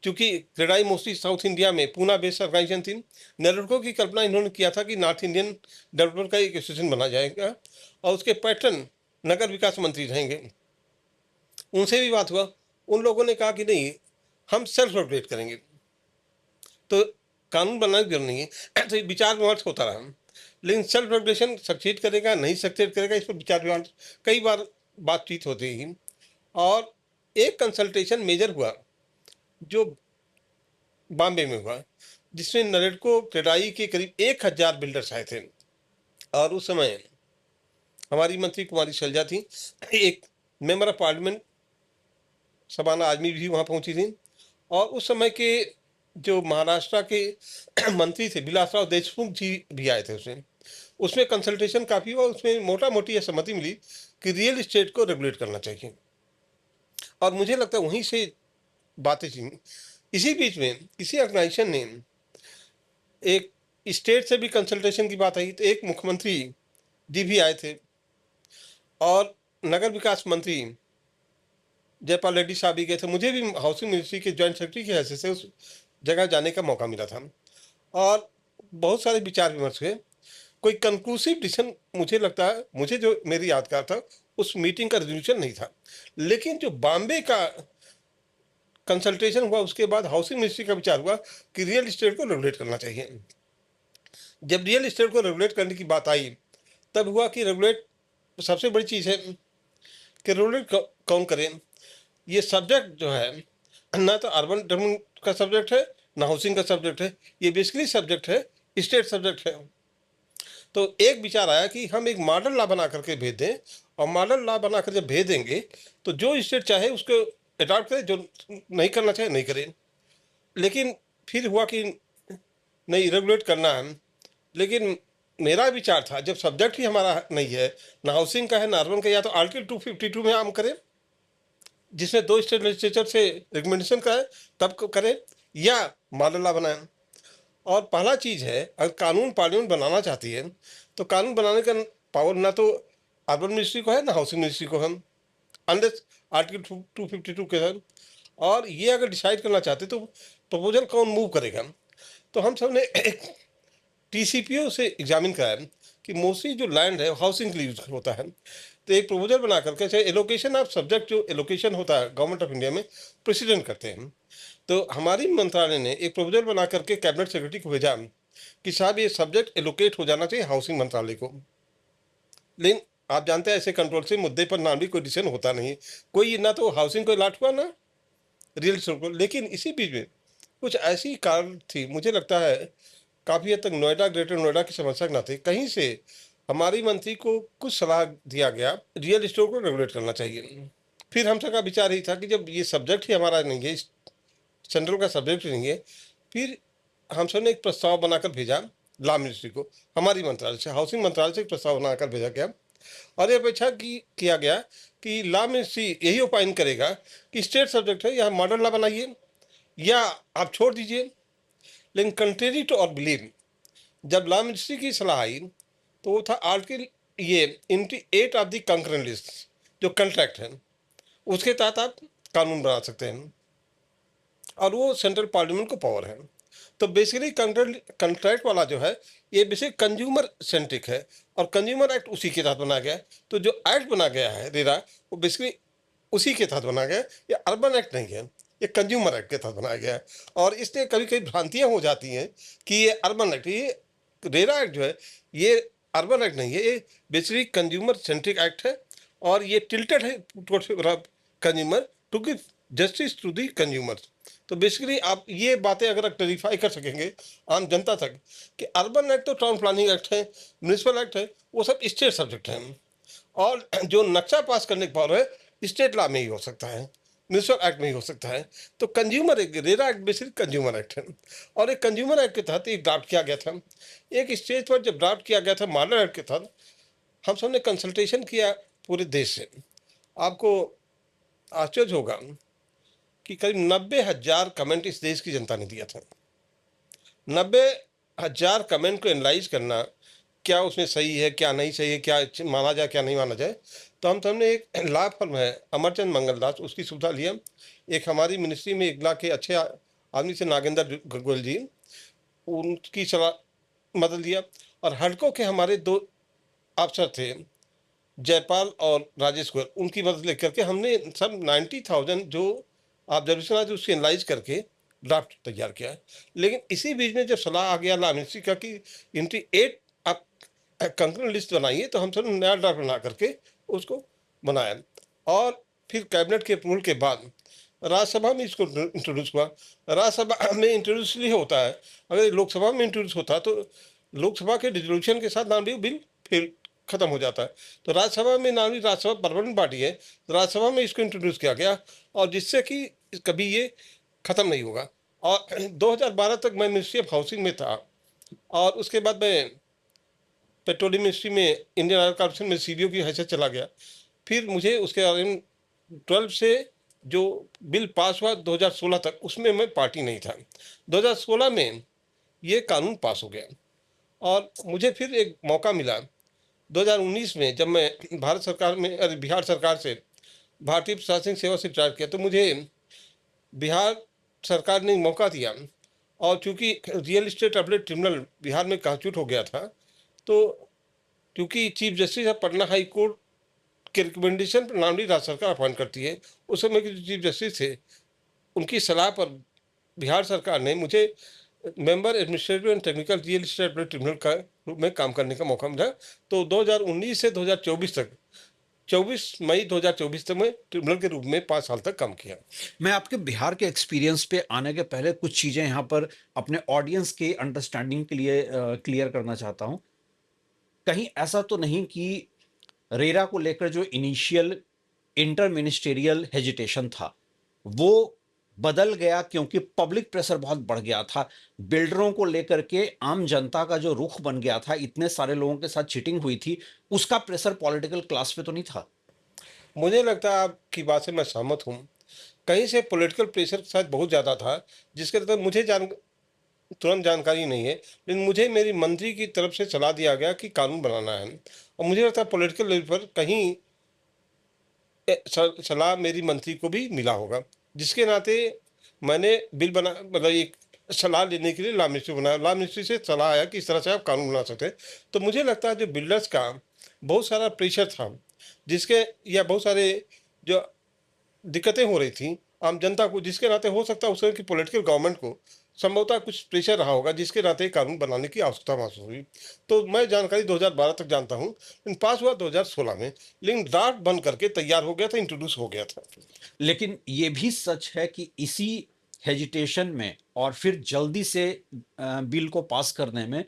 S1: चूंकि क्रेडाई मोस्टली साउथ इंडिया में पूना बेस्ड ऑर्गेनाइजेशन थी, नरेडको की कल्पना इन्होंने किया था कि नॉर्थ इंडियन डेवलपमेंट का एक एसोसिएशन बना जाएगा और उसके पैटर्न नगर विकास मंत्री रहेंगे। उनसे भी बात हुआ, उन लोगों ने कहा कि नहीं हम सेल्फ रेगुलेट करेंगे, तो कानून बनाने की जरूरत नहीं है। तो विचार विमर्श होता रहा, लेकिन सेल्फ रेगुलेशन सक्सीड करेगा नहीं सक्सीड करेगा इस पर विचार विमर्श कई बार बातचीत होती ही, और एक कंसल्टेशन मेजर हुआ जो बॉम्बे में हुआ, जिसमें नरेडको क्रेडाई के करीब 1000 बिल्डर्स आए थे, और उस समय हमारी मंत्री कुमारी शैलजा थी, एक member of parliament Shabana Azmi भी वहाँ पहुँची थी, और उस समय के जो महाराष्ट्र के मंत्री थे विलासराव देशमुख जी भी आए थे। उसमें कंसल्टेशन काफ़ी हुआ, उसमें मोटा मोटी यह सहमति मिली कि रियल इस्टेट को रेगुलेट करना चाहिए, और मुझे लगता है वहीं से बातें चली। इसी बीच में किसी ऑर्गेनाइजेशन ने एक स्टेट से भी कंसल्टेशन की बात आई, तो एक मुख्यमंत्री जी भी आए थे, और नगर विकास मंत्री जयपाल रेड्डी साहब भी गए थे। मुझे भी हाउसिंग मिनिस्ट्री के जॉइंट सेक्रेटरी की हैसियत से उस जगह जाने का मौका मिला था, और बहुत सारे विचार विमर्श हुए। कोई कंक्लूसिव डिसीजन मुझे लगता है, मुझे जो मेरी यादगार था उस मीटिंग का रेजोल्यूशन नहीं था, लेकिन जो बॉम्बे का कंसल्टेशन हुआ उसके बाद हाउसिंग मिनिस्ट्री का विचार हुआ कि रियल इस्टेट को रेगुलेट करना चाहिए। जब रियल इस्टेट को रेगुलेट करने की बात आई तब हुआ कि रेगुलेट सबसे बड़ी चीज़ है कि रेगुलेट कौन करे। ये सब्जेक्ट जो है ना तो अर्बन डेवलपमेंट का सब्जेक्ट है ना हाउसिंग का सब्जेक्ट है, ये बेसिकली सब्जेक्ट है स्टेट सब्जेक्ट है। तो एक विचार आया कि हम एक मॉडल लॉ बना करके भेज दें, और मॉडल लॉ बना कर जब भेज देंगे तो जो स्टेट चाहे उसको अडॉप्ट करे, जो नहीं करना चाहे नहीं करे। लेकिन फिर हुआ कि नहीं रेगुलेट करना है, लेकिन मेरा विचार था जब सब्जेक्ट ही हमारा नहीं है, ना हाउसिंग का है ना अर्बन का, या तो आर्टिकल 252 में हम करें जिसमें दो स्टेट लेजिस्लेचर से रिकमेंडेशन का है तब करें, या मॉडल लॉ बनाएं। और पहला चीज़ है, अगर कानून पार्लियामेंट बनाना चाहती है तो कानून बनाने का पावर ना तो अर्बन मिनिस्ट्री को है ना हाउसिंग मिनिस्ट्री को है, अनलेस आर्टिकल 252 के तहत। और ये अगर डिसाइड करना चाहते तो प्रपोजल कौन मूव करेगा। तो हम सब ने एक TCPO से एग्जामिन कराया कि मोस्टली जो लैंड है हाउसिंग के लिए यूज होता है, तो एक प्रपोजल बना करके चाहे एलोकेशन ऑफ सब्जेक्ट जो एलोकेशन होता है गवर्नमेंट ऑफ इंडिया में प्रेसिडेंट करते हैं, तो हमारी मंत्रालय ने एक प्रपोजल बना करके कैबिनेट सेक्रेटरी को भेजा कि साहब ये सब्जेक्ट एलोकेट हो जाना चाहिए हाउसिंग मंत्रालय को। लेकिन आप जानते हैं ऐसे कंट्रोवर्सी मुद्दे पर ना भी कोई डिसीजन होता नहीं, कोई ना तो हाउसिंग को अलॉट हुआ ना रियल इस्टेट को। लेकिन इसी बीच में कुछ ऐसी कारण थी, मुझे लगता है काफ़ी हद तक नोएडा, ग्रेटर नोएडा की समस्या के नाते कहीं से हमारी मंत्री को कुछ सलाह दिया गया, रियल एस्टेट को रेगुलेट करना चाहिए। फिर हम सबका विचार यही था कि जब ये सब्जेक्ट ही हमारा नहीं है, सेंट्रल का सब्जेक्ट ही नहीं है, फिर हम सब ने एक प्रस्ताव बनाकर भेजा लॉ मिनिस्ट्री को, हमारी मंत्रालय से, हाउसिंग मंत्रालय से एक प्रस्ताव बनाकर भेजा गया और ये अपेक्षा किया गया कि लॉ मिनिस्ट्री यही ओपाइन करेगा कि स्टेट सब्जेक्ट है, यहाँ मॉडल लॉ बनाइए या आप छोड़ दीजिए। लेकिन कंट्रेरी टू और बिलीव, जब लॉ मिनिस्ट्री की सलाह आई तो वो था आर्टिकल ये 8 ऑफ द कंकरेंट लिस्ट, जो कंट्रैक्ट है उसके तहत आप कानून बना सकते हैं और वो सेंट्रल पार्लियामेंट को पावर है। तो बेसिकली कंट्रैक्ट वाला जो है ये बेसिक कंज्यूमर सेंट्रिक है और कंज्यूमर एक्ट उसी के तहत बनाया गया है। तो जो एक्ट बना गया है रेरा, वो बेसिकली उसी के तहत बनाया गया है। ये अर्बन एक्ट नहीं है, ये कंज्यूमर एक्ट के तहत बनाया गया है। और इसलिए कभी कभी भ्रांतियां हो जाती हैं कि ये अर्बन एक्ट, ये रेरा एक्ट जो है ये अर्बन एक्ट नहीं है, ये बेसिकली कंज्यूमर सेंट्रिक एक्ट है और ये टिल्टेड है consumer to give justice to the consumer. तो बेसिकली आप ये बातें अगर क्लैरिफाई कर सकेंगे आम जनता तक कि अर्बन एक्ट तो टाउन प्लानिंग एक्ट है, म्यूनिसिपल एक्ट है, वो सब स्टेट सब्जेक्ट हैं और जो नक्शा पास करने का पावर है स्टेट लॉ में ही हो सकता है, म्यूनिसिपल एक्ट में ही हो सकता है। तो कंज्यूमर एक RERA act basically consumer act है और एक कंज्यूमर एक्ट के तहत एक ड्राफ्ट किया गया था। एक स्टेज पर जब ड्राफ्ट किया गया था मॉडल एक्ट के तहत, हम सब ने कंसल्टेशन किया पूरे देश से। आपको आश्चर्य होगा कि करीब 90,000 कमेंट इस देश की जनता ने दिया था। 90,000 कमेंट को एनालाइज करना, क्या उसमें सही है, क्या नहीं सही है, क्या माना जाए, क्या नहीं माना जाए। तो हम सबने एक लॉ फर्म है अमरचंद मंगलदास, उसकी सुविधा लिया। एक हमारी मिनिस्ट्री में एक लॉ के अच्छे आदमी से नागेंद्र गोयल जी, उनकी सलाह मदद लिया। और हडको के हमारे 2 अफसर थे, जयपाल और राजेश गोयल, उनकी मदद लेकर के हमने सब 90,000 जो ऑब्जर्वेशन आए थे उसकी एनालाइज करके ड्राफ्ट तैयार किया है। लेकिन इसी बीच में जब सलाह आ गया लॉ मिनिस्ट्री का कि 8 आप कंकरेंट लिस्ट बनाइए, तो हम सब ने नया ड्राफ्ट बना करके उसको बनाया और फिर कैबिनेट के अप्रूवल के बाद राज्यसभा में इसको इंट्रोड्यूस हुआ। राज्यसभा में इंट्रोड्यूस इसलिए होता है, अगर लोकसभा में इंट्रोड्यूस होता तो लोकसभा के रिजोल्यूशन के साथ नाम बिल फिर खत्म हो जाता है। तो राज्यसभा में नाम राज्यसभा परमानेंट बॉडी है, तो राज्यसभा में इसको इंट्रोड्यूस किया गया और जिससे कि कभी ये ख़त्म नहीं होगा। और 2012 तक मैं मिनिस्ट्री ऑफ हाउसिंग में था और उसके बाद मैं पेट्रोलियम मिनिस्ट्री में इंडियन ऑयल कॉर्पोरेशन में सीबीओ की हैसियत चला गया। फिर मुझे उसके बारे में 12 से जो बिल पास हुआ 2016 तक, उसमें मैं पार्टी नहीं था। 2016 में ये कानून पास हो गया और मुझे फिर एक मौका मिला 2019 में, जब मैं भारत सरकार में बिहार सरकार से भारतीय प्रशासनिक सेवा से रिटायर किया, तो मुझे बिहार सरकार ने मौका दिया। और चूंकि real estate appellate tribunal Bihar में कॉन्स्टिट्यूट हो गया था, तो क्योंकि chief justice of Patna high court के रिकमेंडेशन पर नामली राज्य सरकार अपॉइंट करती है, उस समय के जो चीफ जस्टिस थे उनकी सलाह पर बिहार सरकार ने मुझे member administrative and technical real estate appellate tribunal का रूप में काम करने का मौका मिला। तो 2019 से 2024 तक, 24 मई 2024 तक मैं ट्रिब्यूनल के रूप में 5 साल तक काम किया।
S2: मैं आपके बिहार के एक्सपीरियंस पे आने के पहले कुछ चीज़ें यहाँ पर अपने ऑडियंस के अंडरस्टैंडिंग के लिए क्लियर करना चाहता हूँ। कहीं ऐसा तो नहीं कि रेरा को लेकर जो इनिशियल इंटर मिनिस्टेरियल हेजिटेशन था वो बदल गया क्योंकि पब्लिक प्रेशर बहुत बढ़ गया था, बिल्डरों को लेकर के आम जनता का जो रुख बन गया था, इतने सारे लोगों के साथ चीटिंग हुई थी, उसका प्रेशर पॉलिटिकल क्लास पे तो नहीं था?
S1: मुझे लगता है आपकी बात से मैं सहमत हूँ। कहीं से पॉलिटिकल प्रेशर शायद बहुत ज़्यादा था, जिसके तहत मुझे तुरंत जानकारी नहीं है, लेकिन मुझे मेरी मंत्री की तरफ से सलाह दिया गया कि कानून बनाना है और मुझे लगता है पॉलिटिकल लेवल पर कहीं सलाह मेरी मंत्री को भी मिला होगा, जिसके नाते मैंने बिल बना, मतलब एक सलाह लेने के लिए लॉ मिनिस्ट्री बनाया। लॉ मिनिस्ट्री से सलाह आया कि इस तरह से आप कानून बना सकते हैं। तो मुझे लगता है जो बिल्डर्स का बहुत सारा प्रेशर था, जिसके या बहुत सारे जो दिक्कतें हो रही थी आम जनता को, जिसके नाते हो सकता है उस समय की पॉलिटिकल गवर्नमेंट को संभवतः कुछ प्रेशर रहा होगा, जिसके नाते कानून बनाने की आवश्यकता महसूस हुई। तो मैं जानकारी 2012 तक जानता हूँ, लेकिन पास हुआ 2016 में, लेकिन ड्राफ्ट बन करके तैयार हो गया था, इंट्रोड्यूस हो गया था।
S2: लेकिन ये भी सच है कि इसी हेजिटेशन में और फिर जल्दी से बिल को पास करने में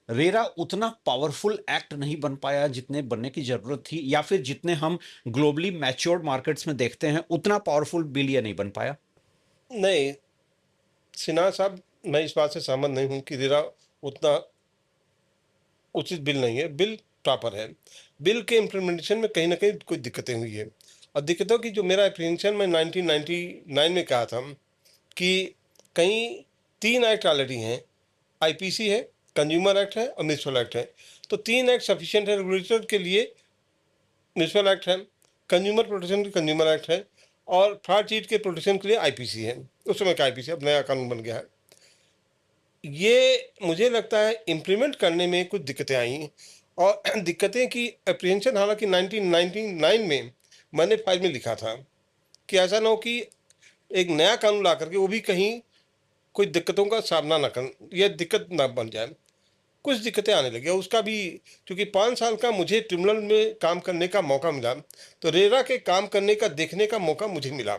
S2: रेरा उतना पावरफुल एक्ट नहीं बन पाया जितने बनने की जरूरत थी, या फिर जितने हम ग्लोबली मैच्योर्ड मार्केट्स में देखते हैं उतना पावरफुल बिल ये नहीं बन पाया?
S1: नहीं, सिन्हा साहब, मैं इस बात से सहमत नहीं हूँ कि रेरा उतना उचित बिल नहीं है। बिल प्रॉपर है। बिल के इम्प्लीमेंटेशन में कहीं ना कहीं कुछ दिक्कतें हुई है, और दिक्कतों की जो मेरा एप्रीहेंशन में 1999 में कहा था कि कहीं 3 एक्ट ऑलरेडी हैं। आईपीसी है, कंज्यूमर एक्ट है और म्यूनिसिपल एक्ट है। तो 3 एक्ट सफिशिएंट है रेगुलेटर के लिए। म्यूनिसिपल एक्ट है, कंज्यूमर प्रोटेक्शन के कंज्यूमर एक्ट है, और फ्रॉड चीट के प्रोटेक्शन के लिए आईपीसी है। उस समय का आईपीसी, अब नया कानून बन गया है। ये मुझे लगता है इम्प्लीमेंट करने में कुछ दिक्कतें आई, और दिक्कतें की अप्रीहेंशन हालांकि 1999 में मैंने फाइल में लिखा था कि ऐसा ना हो कि एक नया कानून ला करके वो भी कहीं कोई दिक्कतों का सामना ना कर, यह दिक्कत ना बन जाए। कुछ दिक्कतें आने लगी, और उसका भी क्योंकि 5 साल का मुझे ट्रिब्यूनल में काम करने का मौका मिला, तो रेरा के काम करने का देखने का मौका मुझे मिला,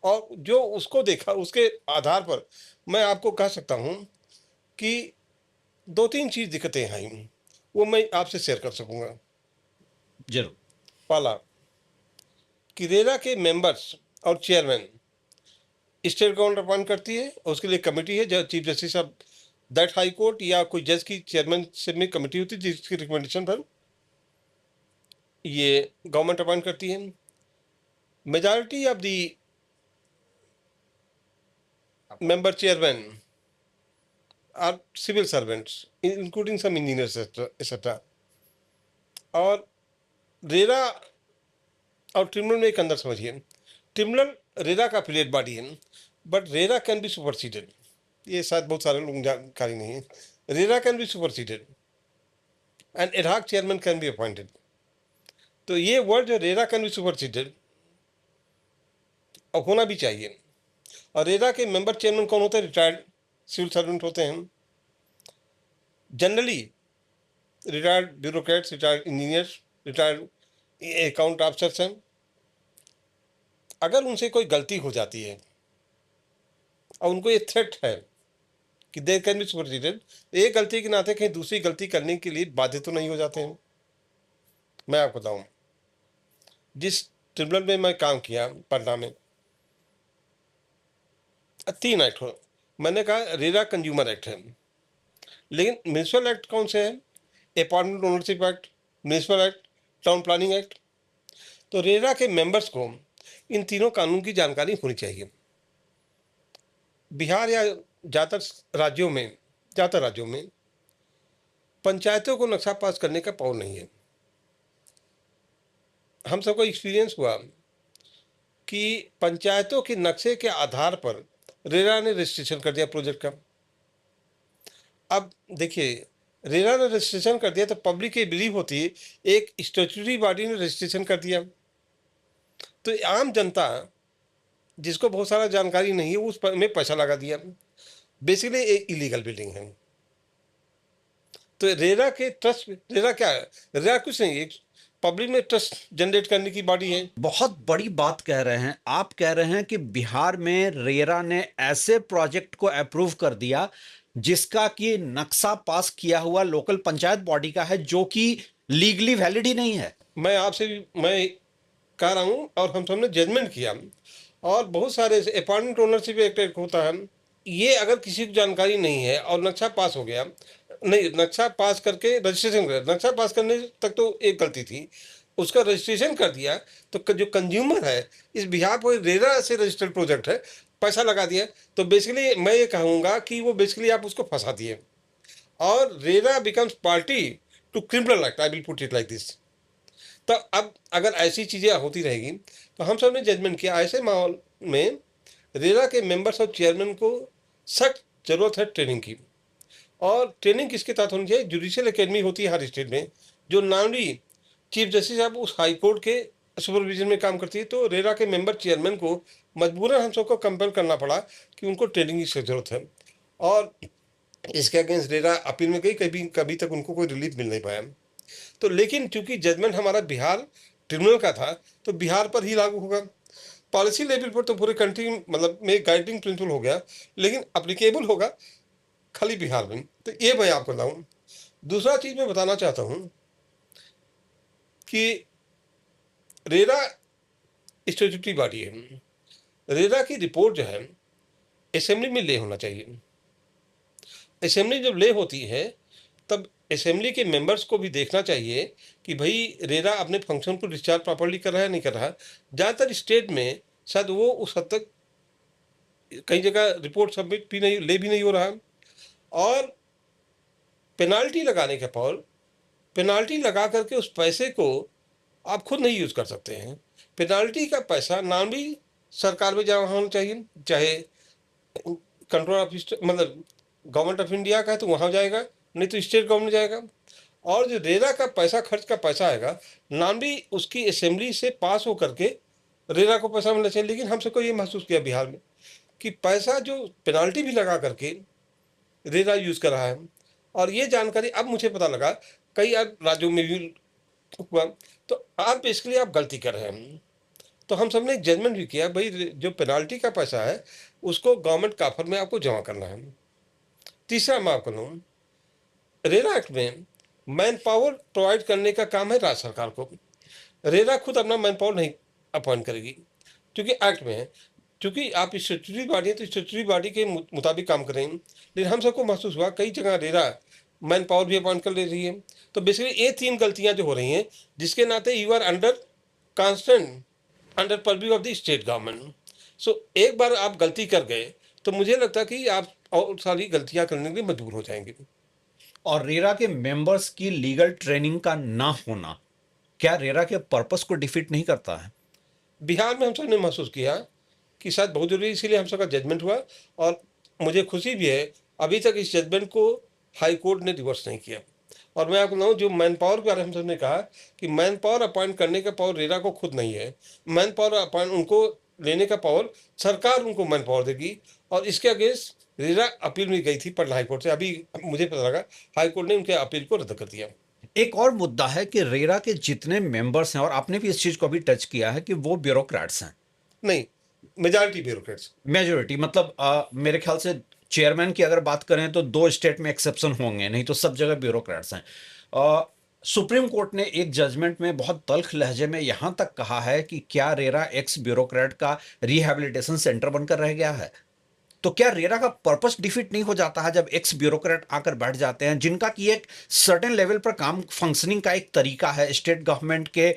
S1: और जो उसको देखा उसके आधार पर मैं आपको कह सकता हूँ कि 2-3 चीज़ दिक्कतें आई, वो मैं आपसे शेयर कर सकूँगा।
S2: जरूर।
S1: पहला, कि रेरा के मेंबर्स और चेयरमैन स्टेट गवर्नमेंट अपॉइंट करती है, और उसके लिए कमेटी है, chief justice of that high court या कोई जज की चेयरमैनशिप में कमेटी होती है जिसकी रिकमेंडेशन पर ये गवर्नमेंट अपॉइंट करती है। Majority of the member chairman are civil servants including some engineers etcetera. और रेरा और ट्रिब्यूनल में एक अंदर समझिए, ट्रिब्यूनल रेरा का एफिलिएट बॉडी है, but RERA can be superseded. ये शायद बहुत सारे लोगों जानकारी नहीं है। RERA can be superseded and ad hoc chairman can be appointed. तो ये वर्ड जो रेरा कैन बी सुपरसीडेड और होना भी चाहिए। और रेरा के मेंबर चेयरमैन कौन होते हैं? रिटायर्ड सिविल सर्वेंट होते हैं, generally retired bureaucrats, retired engineers, retired account officers हैं। अगर उनसे कोई गलती हो जाती है और उनको ये थ्रेट है कि देयर कैन बी सुपरसीडेड, एक गलती के नाते कहीं दूसरी गलती करने के लिए बाध्य तो नहीं हो जाते हैं। मैं आपको बताऊं, जिस ट्रिब्यूनल में मैं काम किया पटना में, 3 एक्ट हो। मैंने कहा रेरा कंज्यूमर एक्ट है, लेकिन म्यूनिसिपल एक्ट कौन से है? Apartment ownership act, municipal act, town planning act. तो रेरा के मेंबर्स को इन तीनों कानून की जानकारी होनी चाहिए। बिहार या ज़्यादातर राज्यों में पंचायतों को नक्शा पास करने का पावर नहीं है। हम सबको एक्सपीरियंस हुआ कि पंचायतों के नक्शे के आधार पर रेरा ने रजिस्ट्रेशन कर दिया प्रोजेक्ट का। अब देखिए, रेरा ने रजिस्ट्रेशन कर दिया तो पब्लिक की बिलीव होती है एक स्टैट्यूटरी बॉडी ने रजिस्ट्रेशन कर दिया, तो आम जनता जिसको बहुत सारा जानकारी नहीं है उस में पैसा लगा दिया। बेसिकली एक इलीगल बिल्डिंग है। तो रेरा के ट्रस्ट, रेरा क्या है? रेरा कुछ नहीं, एक पब्लिक में ट्रस्ट जनरेट करने की बॉडी है।
S2: बहुत बड़ी बात कह रहे हैं आप। कह रहे हैं कि बिहार में रेरा ने ऐसे प्रोजेक्ट को अप्रूव कर दिया जिसका कि नक्शा पास किया हुआ लोकल पंचायत बॉडी का है, जो कि लीगली वैलिड ही नहीं है।
S1: मैं आपसे भी मैं कह रहा हूँ, और हम सबने जजमेंट किया, और बहुत सारे अपार्टमेंट ओनरशिप एक्ट होता है। ये अगर किसी को जानकारी नहीं है और नक्शा पास हो गया, नहीं, नक्शा पास करके रजिस्ट्रेशन कर, नक्शा पास करने तक तो एक गलती थी, उसका रजिस्ट्रेशन कर दिया, तो जो कंज्यूमर है इस बिहार पर रेरा से रजिस्टर्ड प्रोजेक्ट है, पैसा लगा दिया, तो बेसिकली मैं ये कहूँगा कि वो बेसिकली आप उसको फंसा दिए, और RERA becomes party to criminal act. I will put it like this. तो अब अगर ऐसी चीज़ें होती रहेगी तो हम सब ने जजमेंट किया, ऐसे माहौल में रेरा के मेंबर्स और चेयरमैन को सख्त जरूरत है ट्रेनिंग की। और ट्रेनिंग किसके तहत होनी चाहिए? जुडिशियल एकेडमी होती है हर स्टेट में, जो नॉर्मली चीफ जस्टिस साहब उस हाई कोर्ट के सुपरविजन में काम करती है। तो रेरा के मेंबर चेयरमैन को मजबूरन हम सबको कंपेल करना पड़ा कि उनको ट्रेनिंग की जरूरत है, और इसके अगेंस्ट रेरा अपील में गई, कभी तक उनको कोई रिलीफ मिल नहीं पाया। तो लेकिन चूंकि जजमेंट हमारा बिहार ट्रिब्यूनल का था तो बिहार पर ही लागू होगा। पॉलिसी लेवल पर तो पूरे कंट्री मतलब में गाइडिंग प्रिंसिपल हो गया, लेकिन अप्लीकेबल होगा खाली बिहार में। तो ये मैं आपको बताऊँ। दूसरा चीज़ मैं बताना चाहता हूँ कि रेरा स्टैट्यूटरी बॉडी है। रेरा की रिपोर्ट जो है असेंबली में ले होना चाहिए। असेंबली जब ले होती है तब असेंबली के मेंबर्स को भी देखना चाहिए कि भाई रेरा अपने फंक्शन को डिस्चार्ज प्रॉपर्ली कर रहा है नहीं कर रहा। ज़्यादातर स्टेट में शायद वो उस हद तक कई जगह रिपोर्ट सबमिट भी नहीं ले भी नहीं हो रहा। और पेनाल्टी लगाने के पावर, पेनाल्टी लगा करके उस पैसे को आप खुद नहीं यूज कर सकते हैं। पेनाल्टी का पैसा नाम भी सरकार में जमा होना चाहिए, चाहे कंट्रोल ऑफ मतलब गवर्नमेंट ऑफ इंडिया का है तो वहाँ जाएगा, नहीं तो स्टेट गवर्नमेंट जाएगा। और जो रेरा का पैसा खर्च का पैसा आएगा नाम भी उसकी असेंबली से पास हो करके रेरा को पैसा मिलना चाहिए। लेकिन हम सबको ये महसूस किया बिहार में कि पैसा जो पेनाल्टी भी लगा करके रेरा यूज कर रहा है। और ये जानकारी अब मुझे पता लगा कई राज्यों में भी हुआ। तो आप बेसिकली आप गलती कर रहे हैं। तो हम सबने एक जजमेंट भी किया, भाई जो पेनाल्टी का पैसा है उसको गवर्नमेंट काफर में आपको जमा करना है। तीसरा मैं आपको कहूँ, रेरा एक्ट में मैन पावर प्रोवाइड करने का काम है राज्य सरकार को। रेरा खुद अपना मैन पावर नहीं अपॉइंट करेगी क्योंकि एक्ट में है। क्योंकि आप स्टेट्यूटरी बॉडी है तो स्टेट्यूटरी बॉडी के मुताबिक काम करेंगे। लेकिन हम सबको महसूस हुआ कई जगह रेरा मैन पावर भी अपॉइंट कर ले रही है। तो बेसिकली ये 3 गलतियां जो हो रही हैं जिसके नाते you are under constant under purview of the state government. So एक बार आप गलती कर गए तो मुझे लगता है कि आप और सारी गलतियां करने के लिए मजबूर हो जाएंगे।
S2: और रेरा के मेंबर्स की लीगल ट्रेनिंग का ना होना क्या रेरा के पर्पस को डिफीट नहीं करता है?
S1: बिहार में हम सब ने महसूस किया कि शायद बहुत जरूरी, इसीलिए हम सबका जजमेंट हुआ। और मुझे खुशी भी है अभी तक इस जजमेंट को हाई कोर्ट ने रिवर्स नहीं किया। और मैं आपको बताऊँ, जो मैन पावर के बारे में हम सबने कहा कि मैन पावर अपॉइंट करने का पावर रेरा को खुद नहीं है। मैन पावर अपॉइंट उनको लेने का पावर सरकार उनको मैन पावर देगी। और इसके अगेंस्ट रेरा अपील में गई थी पटना हाईकोर्ट से। अभी मुझे पता लगा हाईकोर्ट ने उनके अपील को रद्द कर दिया।
S2: एक और मुद्दा है कि रेरा के जितने मेंबर्स हैं, और आपने भी इस चीज को अभी टच किया है, कि वो ब्यूरोक्रेट्स हैं।
S1: नहीं, मेजॉरिटी ब्यूरोक्रेट्स।
S2: मेजोरिटी मतलब मेरे ख्याल से चेयरमैन की अगर बात करें तो 2 स्टेट में एक्सेप्शन होंगे, नहीं तो सब जगह ब्यूरोक्रेट्स हैं। सुप्रीम कोर्ट ने एक जजमेंट में बहुत तल्ख लहजे में यहां तक कहा है कि क्या रेरा एक्स ब्यूरोक्रेट का रिहैबिलिटेशन सेंटर बनकर रह गया है? तो क्या रेरा का पर्पस डिफीट नहीं हो जाता है जब एक्स ब्यूरोक्रेट आकर बैठ जाते हैं, जिनका कि एक सर्टेन लेवल पर काम फंक्शनिंग का एक तरीका है, स्टेट गवर्नमेंट के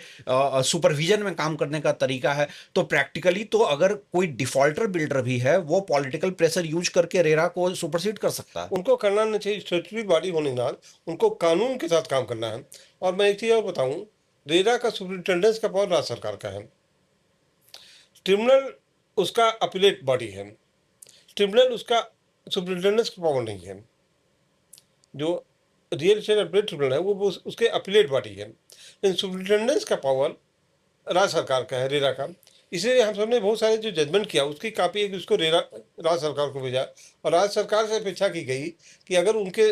S2: सुपरविजन में काम करने का तरीका है? तो प्रैक्टिकली तो अगर कोई डिफॉल्टर बिल्डर भी है वो पॉलिटिकल प्रेशर यूज करके रेरा को सुपरसीड कर सकता है।
S1: उनको करना नहीं चाहिए। स्टेटरी बॉडी होने के नाल उनको कानून के साथ काम करना है। और मैं एक चीज़ और बताऊं, रेरा का सुपरिटेंडेंस का पावर राज्य सरकार का है। ट्रिब्यूनल उसका अपीलेट बॉडी है। ट्रिब्यूनल उसका सुपरिटेंडेंस का पावर नहीं है। जो रियल एस्टेट अपीलेट ट्रिब्यूनल है वो उसके अपीलेट बॉडी है। लेकिन सुपरिटेंडेंस का पावर राज्य सरकार का है, रेरा का। इसीलिए हम सबने बहुत सारे जो जजमेंट किया उसकी कापी एक उसको रेरा राज्य सरकार को भेजा। और राज्य सरकार से अपेक्षा की गई कि अगर उनके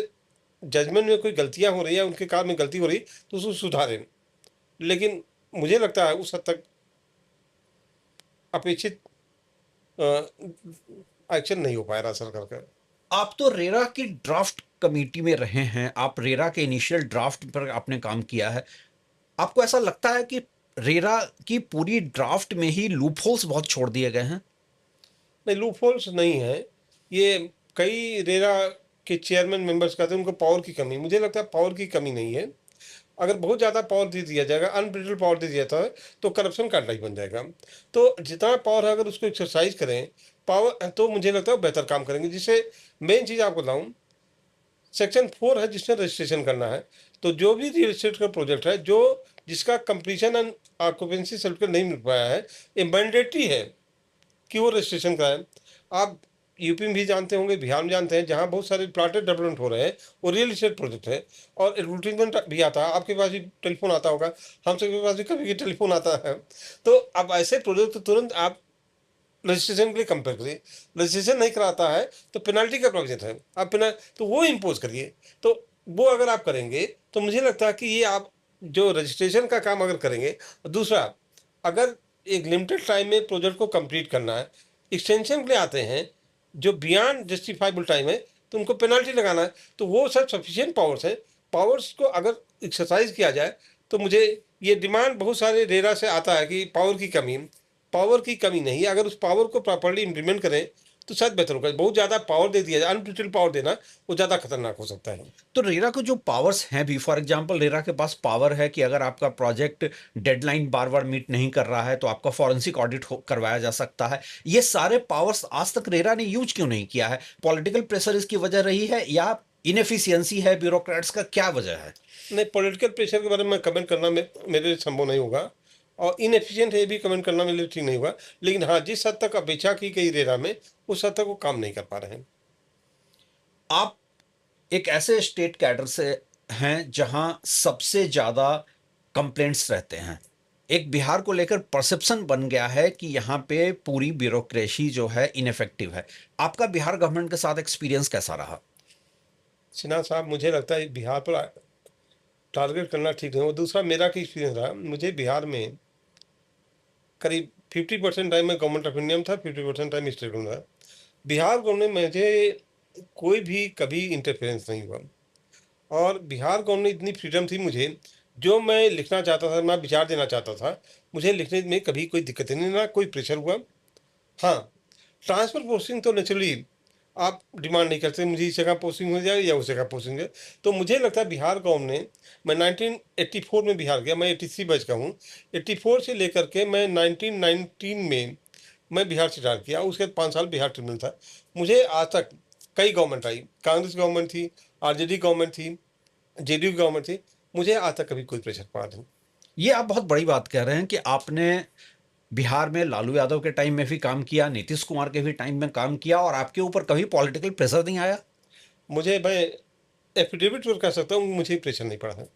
S1: जजमेंट में कोई गलतियां हो रही है, उनके काम में गलती हो रही तो उसको सुधारें। लेकिन मुझे लगता है उस हद तक अपेक्षित एक्शन नहीं हो पाया राज्य सरकार का।
S2: आप तो रेरा की ड्राफ्ट कमेटी में रहे हैं, आप रेरा के इनिशियल ड्राफ्ट पर आपने काम किया है। आपको ऐसा लगता है कि रेरा की पूरी ड्राफ्ट में ही लूपहोल्स बहुत छोड़ दिए गए हैं?
S1: नहीं, लूप होल्स नहीं है। ये कई रेरा के चेयरमैन मेंबर्स कहते हैं उनको पावर की कमी। मुझे लगता है पावर की कमी नहीं है। अगर बहुत ज़्यादा पावर दे दिया जाएगा, अनब्रिटेड पावर दे दिया जाता है तो करप्शन का अड्डा ही बन जाएगा। तो जितना पावर है अगर उसको एक्सरसाइज करें पावर, तो मुझे लगता है बेहतर काम करेंगे। जिससे मेन चीज़ आपको बताऊँ, सेक्शन 4 है जिसमें रजिस्ट्रेशन करना है। तो जो भी रियल एस्टेट का प्रोजेक्ट है जो जिसका कंप्लीशन एंड ऑक्यूपेंसी सर्टिफिकेट नहीं मिल पाया है, ये मैंडेटरी है कि वो रजिस्ट्रेशन कराएं। आप यूपी में भी जानते होंगे, बिहार में जानते हैं, जहाँ बहुत सारे प्लाटेड डेवलपमेंट हो रहे हैं वो रियल इस्टेट प्रोजेक्ट है। और एडवर्टीजमेंट भी आता है, आपके पास भी टेलीफोन आता होगा, हम सबके पास भी कभी टेलीफोन आता है। तो अब ऐसे प्रोजेक्ट तो तुरंत आप रजिस्ट्रेशन के लिए कंपेयर करिए। रजिस्ट्रेशन नहीं कराता है तो पेनल्टी का प्रोविजन है, आप तो वो इम्पोज करिए। तो वो अगर आप करेंगे तो मुझे लगता है कि ये आप जो रजिस्ट्रेशन का काम अगर करेंगे। दूसरा, अगर एक लिमिटेड टाइम में प्रोजेक्ट को कंप्लीट करना है। एक्सटेंशन के लिए आते हैं जो बियॉन्ड जस्टिफाइबल टाइम है, तो उनको पेनल्टी लगाना है। तो वो सब सफिशिएंट पावर्स है। पावर्स को अगर एक्सरसाइज किया जाए तो मुझे ये डिमांड बहुत सारे रेरा से आता है कि पावर की कमी नहीं है। अगर उस पावर को प्रॉपर्ली इम्प्लीमेंट करें तो शायद बेहतर होगा। बहुत ज़्यादा पावर दे दिया जाए, अनलिमिटेड पावर देना, वो ज़्यादा खतरनाक हो सकता है।
S2: तो रेरा को जो पावर्स हैं भी, फॉर एग्जांपल रेरा के पास पावर है कि अगर आपका प्रोजेक्ट डेडलाइन बार बार मीट नहीं कर रहा है तो आपका फॉरेंसिक ऑडिट करवाया जा सकता है। ये सारे पावर्स आज तक रेरा ने यूज क्यों नहीं किया है? पॉलिटिकल प्रेशर इसकी वजह रही है या इनएफिशिएंसी है ब्यूरोक्रेट्स का, क्या वजह है?
S1: नहीं, पॉलिटिकल प्रेशर के बारे में कमेंट करना मेरे लिए संभव नहीं होगा, और इनएफिशिएंट है भी कमेंट करना मेरे लिए ठीक नहीं होगा। लेकिन हाँ, जिस हद तक अपेक्षा की गई रेरा में, उस हद तक वो काम नहीं कर पा रहे हैं।
S2: आप एक ऐसे स्टेट कैडर से हैं जहां सबसे ज्यादा कंप्लेंट्स रहते हैं। एक बिहार को लेकर परसेप्शन बन गया है कि यहाँ पे पूरी ब्यूरोक्रेसी जो है इनफेक्टिव है। आपका बिहार गवर्नमेंट के साथ एक्सपीरियंस कैसा रहा?
S1: सिन्हा साहब, मुझे लगता है बिहार पर टारगेट करना ठीक नहीं। और दूसरा मेरा क्या एक्सपीरियंस रहा, मुझे बिहार में करीब 50% टाइम में गवर्नमेंट ऑफ इंडिया में था, 50% टाइम स्टेट में था। बिहार गवर्नमेंट में मुझे कोई भी कभी इंटरफेरेंस नहीं हुआ, और बिहार गवर्नमेंट इतनी फ्रीडम थी मुझे, जो मैं लिखना चाहता था, मैं विचार देना चाहता था, मुझे लिखने में कभी कोई दिक्कत नहीं, ना कोई प्रेशर हुआ। हाँ, ट्रांसफर पोस्टिंग तो नेचुरली आप डिमांड नहीं करते मुझे इस जगह पोस्टिंग हो जाए या उस जगह पोस्टिंग है। तो मुझे लगता है बिहार गवर्नमेंट ने, मैं 1984 में बिहार गया, मैं 83 बैच का हूँ। 84 से लेकर के मैं 1919 में मैं बिहार से रिटायर किया। उसके बाद 5 साल बिहार ट्रिब्यूनल था। मुझे आज तक कई गवर्नमेंट आई, कांग्रेस गवर्नमेंट थी, आरजेडी गवर्नमेंट थी, जेडीयू गवर्नमेंट थी, मुझे आज तक कभी कोई प्रेशर पड़ा नहीं।
S2: ये आप बहुत बड़ी बात कह रहे हैं कि आपने बिहार में लालू यादव के टाइम में भी काम किया, नीतीश कुमार के भी टाइम में काम किया, और आपके ऊपर कभी पॉलिटिकल प्रेशर नहीं आया?
S1: मुझे, मैं एफिडेविट पर कह सकता हूँ, मुझे प्रेशर नहीं पड़ा है।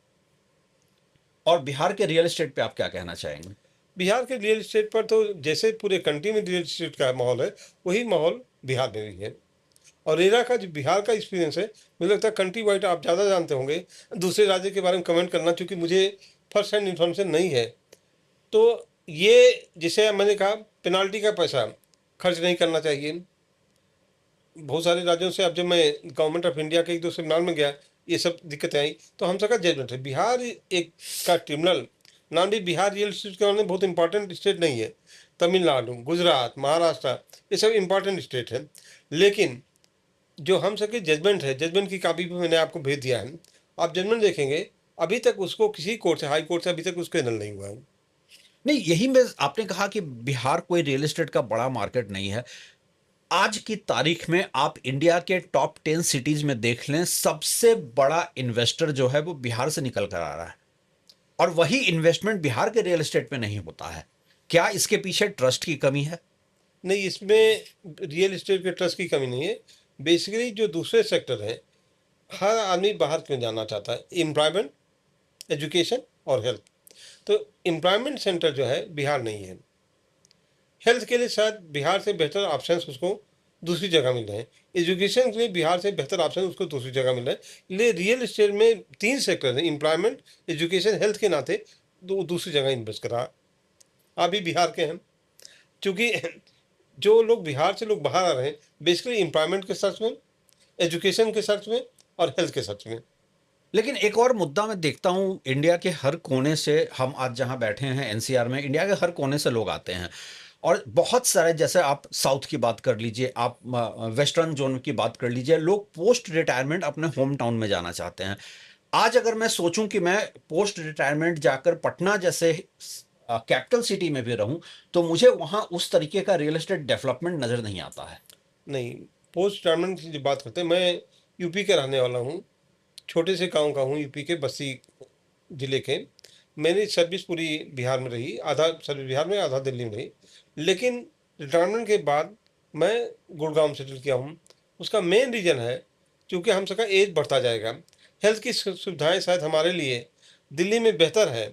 S2: और बिहार के रियल एस्टेट पे आप क्या कहना चाहेंगे?
S1: बिहार के रियल इस्टेट पर तो जैसे पूरे कंट्री में रियल इस्टेट का माहौल है, वही माहौल बिहार में भी है। और रेरा का जो बिहार का एक्सपीरियंस है, मुझे लगता है कंट्री वाइड आप ज़्यादा जानते होंगे। दूसरे राज्य के बारे में कमेंट करना, क्योंकि मुझे फर्स्ट हैंड इन्फॉर्मेशन नहीं है। तो ये जिसे मैंने कहा, पेनाल्टी का पैसा खर्च नहीं करना चाहिए। बहुत सारे राज्यों से अब जब मैं गवर्नमेंट ऑफ इंडिया के एक दो सेमिनार में गया, ये सब दिक्कतें आई, तो हम सबका जजमेंट है बिहार एक का ट्रिब्यूनल नाम भी बिहार रियल स्टेट के मामले में बहुत इंपॉर्टेंट स्टेट नहीं है। तमिलनाडु, गुजरात, महाराष्ट्र, ये सब इंपॉर्टेंट स्टेट है। लेकिन जो हम सबके जजमेंट है, जजमेंट की कापी भी मैंने आपको भेज दिया है। आप जजमेंट देखेंगे, अभी तक उसको किसी कोर्ट से, हाई कोर्ट से अभी तक उसको एनल नहीं हुआ है।
S2: नहीं, यही मैं, आपने कहा कि बिहार कोई रियल एस्टेट का बड़ा मार्केट नहीं है। आज की तारीख में आप इंडिया के टॉप 10 सिटीज में देख लें, सबसे बड़ा इन्वेस्टर जो है वो बिहार से निकल कर आ रहा है, और वही इन्वेस्टमेंट बिहार के रियल एस्टेट में नहीं होता है। क्या इसके पीछे ट्रस्ट की कमी है?
S1: नहीं, इसमें रियल इस्टेट के ट्रस्ट की कमी नहीं है। बेसिकली जो दूसरे सेक्टर है, हर आदमी बाहर क्यों जाना चाहता है? एम्प्लॉयमेंट, एजुकेशन और हेल्थ। तो एम्प्लॉयमेंट सेंटर जो है बिहार नहीं है। हेल्थ के लिए शायद बिहार से बेहतर ऑप्शंस उसको दूसरी जगह मिल रहे हैं। एजुकेशन के लिए बिहार से बेहतर ऑप्शन उसको दूसरी जगह मिल रहे हैं। इसलिए रियल इस्टेट में 3 सेक्टर हैं, एम्प्लॉयमेंट, एजुकेशन, हेल्थ के नाते दूसरी जगह इन्वेस्ट करा। आप भी बिहार के हैं, क्योंकि जो लोग बिहार से लोग बाहर आ रहे हैं, बेसिकली एम्प्लॉयमेंट के सर्च में, एजुकेशन के सर्च में और हेल्थ के सर्च में।
S2: लेकिन एक और मुद्दा मैं देखता हूं, इंडिया के हर कोने से, हम आज जहां बैठे हैं एनसीआर में, इंडिया के हर कोने से लोग आते हैं, और बहुत सारे, जैसे आप साउथ की बात कर लीजिए, आप वेस्टर्न जोन की बात कर लीजिए, लोग पोस्ट रिटायरमेंट अपने होम टाउन में जाना चाहते हैं। आज अगर मैं सोचूं कि मैं पोस्ट रिटायरमेंट जाकर पटना जैसे कैपिटल सिटी में भी रहूं, तो मुझे वहां उस तरीके का रियल एस्टेट डेवलपमेंट नजर नहीं आता है।
S1: नहीं, पोस्ट रिटायरमेंट की जो बात करते हैं, मैं यूपी का रहने वाला हूँ, छोटे से गांव का हूँ, यूपी के बस्ती जिले के। मेरी सर्विस पूरी बिहार में रही, आधा सर्विस बिहार में, आधा दिल्ली में रही। लेकिन रिटायरमेंट के बाद मैं गुड़गांव में सेटल किया हूँ। उसका मेन रीज़न है क्योंकि हम सबका एज बढ़ता जाएगा। हेल्थ की सुविधाएं शायद हमारे लिए दिल्ली में बेहतर है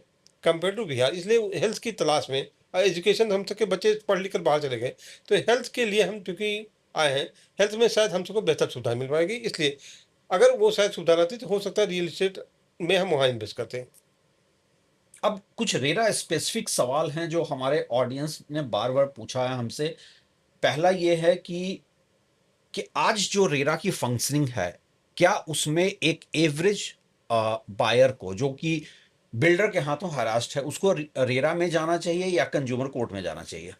S1: कंपेयर टू बिहार, इसलिए हेल्थ की तलाश में। एजुकेशन, हम सबके बच्चे पढ़ लिख कर बाहर चले गए, तो हेल्थ के लिए हम क्योंकि आए हैं, हेल्थ में शायद हम सबको बेहतर सुविधाएं मिल पाएगी। इसलिए अगर वो शायद सुविधा रहती तो हो सकता है रियल इस्टेट में हम वहाँ इन्वेस्ट करते हैं।
S2: अब कुछ रेरा स्पेसिफिक सवाल हैं जो हमारे ऑडियंस ने बार बार पूछा है हमसे। पहला ये है कि आज जो रेरा की फंक्शनिंग है, क्या उसमें एक एवरेज बायर को, जो कि बिल्डर के हाथों हरास्ट है, उसको रेरा में जाना चाहिए या कंज्यूमर कोर्ट में जाना चाहिए?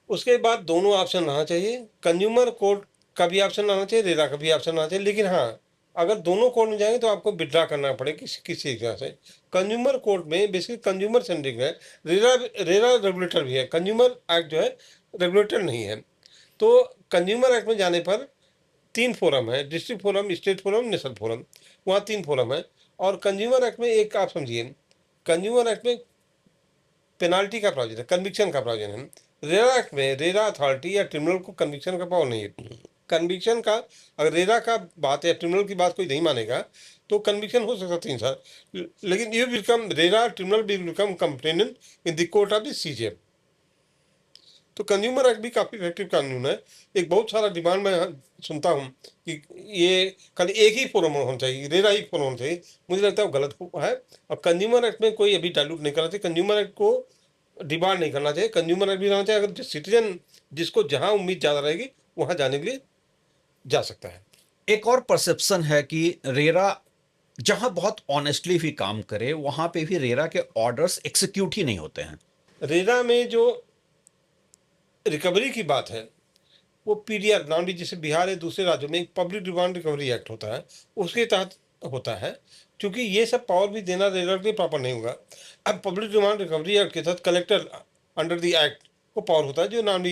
S1: उसके बाद दोनों ऑप्शन रहना चाहिए, कंज्यूमर कोर्ट का भी ऑप्शन आना चाहिए, रेरा का भी ऑप्शन आना चाहिए। लेकिन हाँ, अगर दोनों कोर्ट में जाएंगे तो आपको विड्रा करना पड़ेगा किसी एक तरह से। कंज्यूमर कोर्ट में बेसिकली कंज्यूमर सेंट्रिक है, रेरा रेरा रेगुलेटर भी है, कंज्यूमर एक्ट जो है रेगुलेटर नहीं है। तो कंज्यूमर एक्ट में जाने पर 3 फोरम है, district forum, state forum, national forum, वहाँ 3 फोरम है। और कंज्यूमर एक्ट में एक आप समझिए, कंज्यूमर एक्ट में पेनाल्टी का प्रावधान है, कन्विक्शन का प्रावधान है। रेरा एक्ट में रेरा अथॉरिटी या ट्रिब्यूनल को कन्विक्शन का पावर नहीं है। कन्विक्शन का, अगर रेरा का बात या ट्रिब्यूनल की बात कोई नहीं मानेगा तो कन्विक्शन हो सकता 3 साल। लेकिन ये become RERA tribunal will become complainant in the court of the CJM. तो कंज्यूमर एक्ट भी काफ़ी इफेक्टिव कानून है। एक बहुत सारा डिमांड मैं सुनता हूँ कि ये खाली एक ही फोरम होना चाहिए, रेरा ही फोरम होना चाहिए। मुझे लगता है वो गलत है। और कंज्यूमर एक्ट में कोई अभी डाइल्यूट नहीं करना चाहिए, कंज्यूमर एक्ट को डिमांड नहीं करना चाहिए। कंज्यूमर एक्ट भी रहना चाहिए, अगर सिटीजन जिसको जहाँ उम्मीद ज़्यादा रहेगी वहाँ जाने के लिए जा सकता है।
S2: एक और परसेप्शन है कि रेरा जहां बहुत ऑनेस्टली भी काम करे, वहां पे भी रेरा के ऑर्डर्स एग्जीक्यूट ही नहीं होते हैं।
S1: रेरा में जो रिकवरी की बात है वो पीडीआर नाम जैसे बिहार या दूसरे राज्यों में एक पब्लिक डिमांड रिकवरी एक्ट होता है, उसके तहत होता है। क्योंकि ये सब पावर भी देना रेरा के लिए प्रॉपर नहीं होगा। अब पब्लिक डिमांड रिकवरी एक्ट के तहत कलेक्टर अंडर द एक्ट को पावर होता है, जो नाम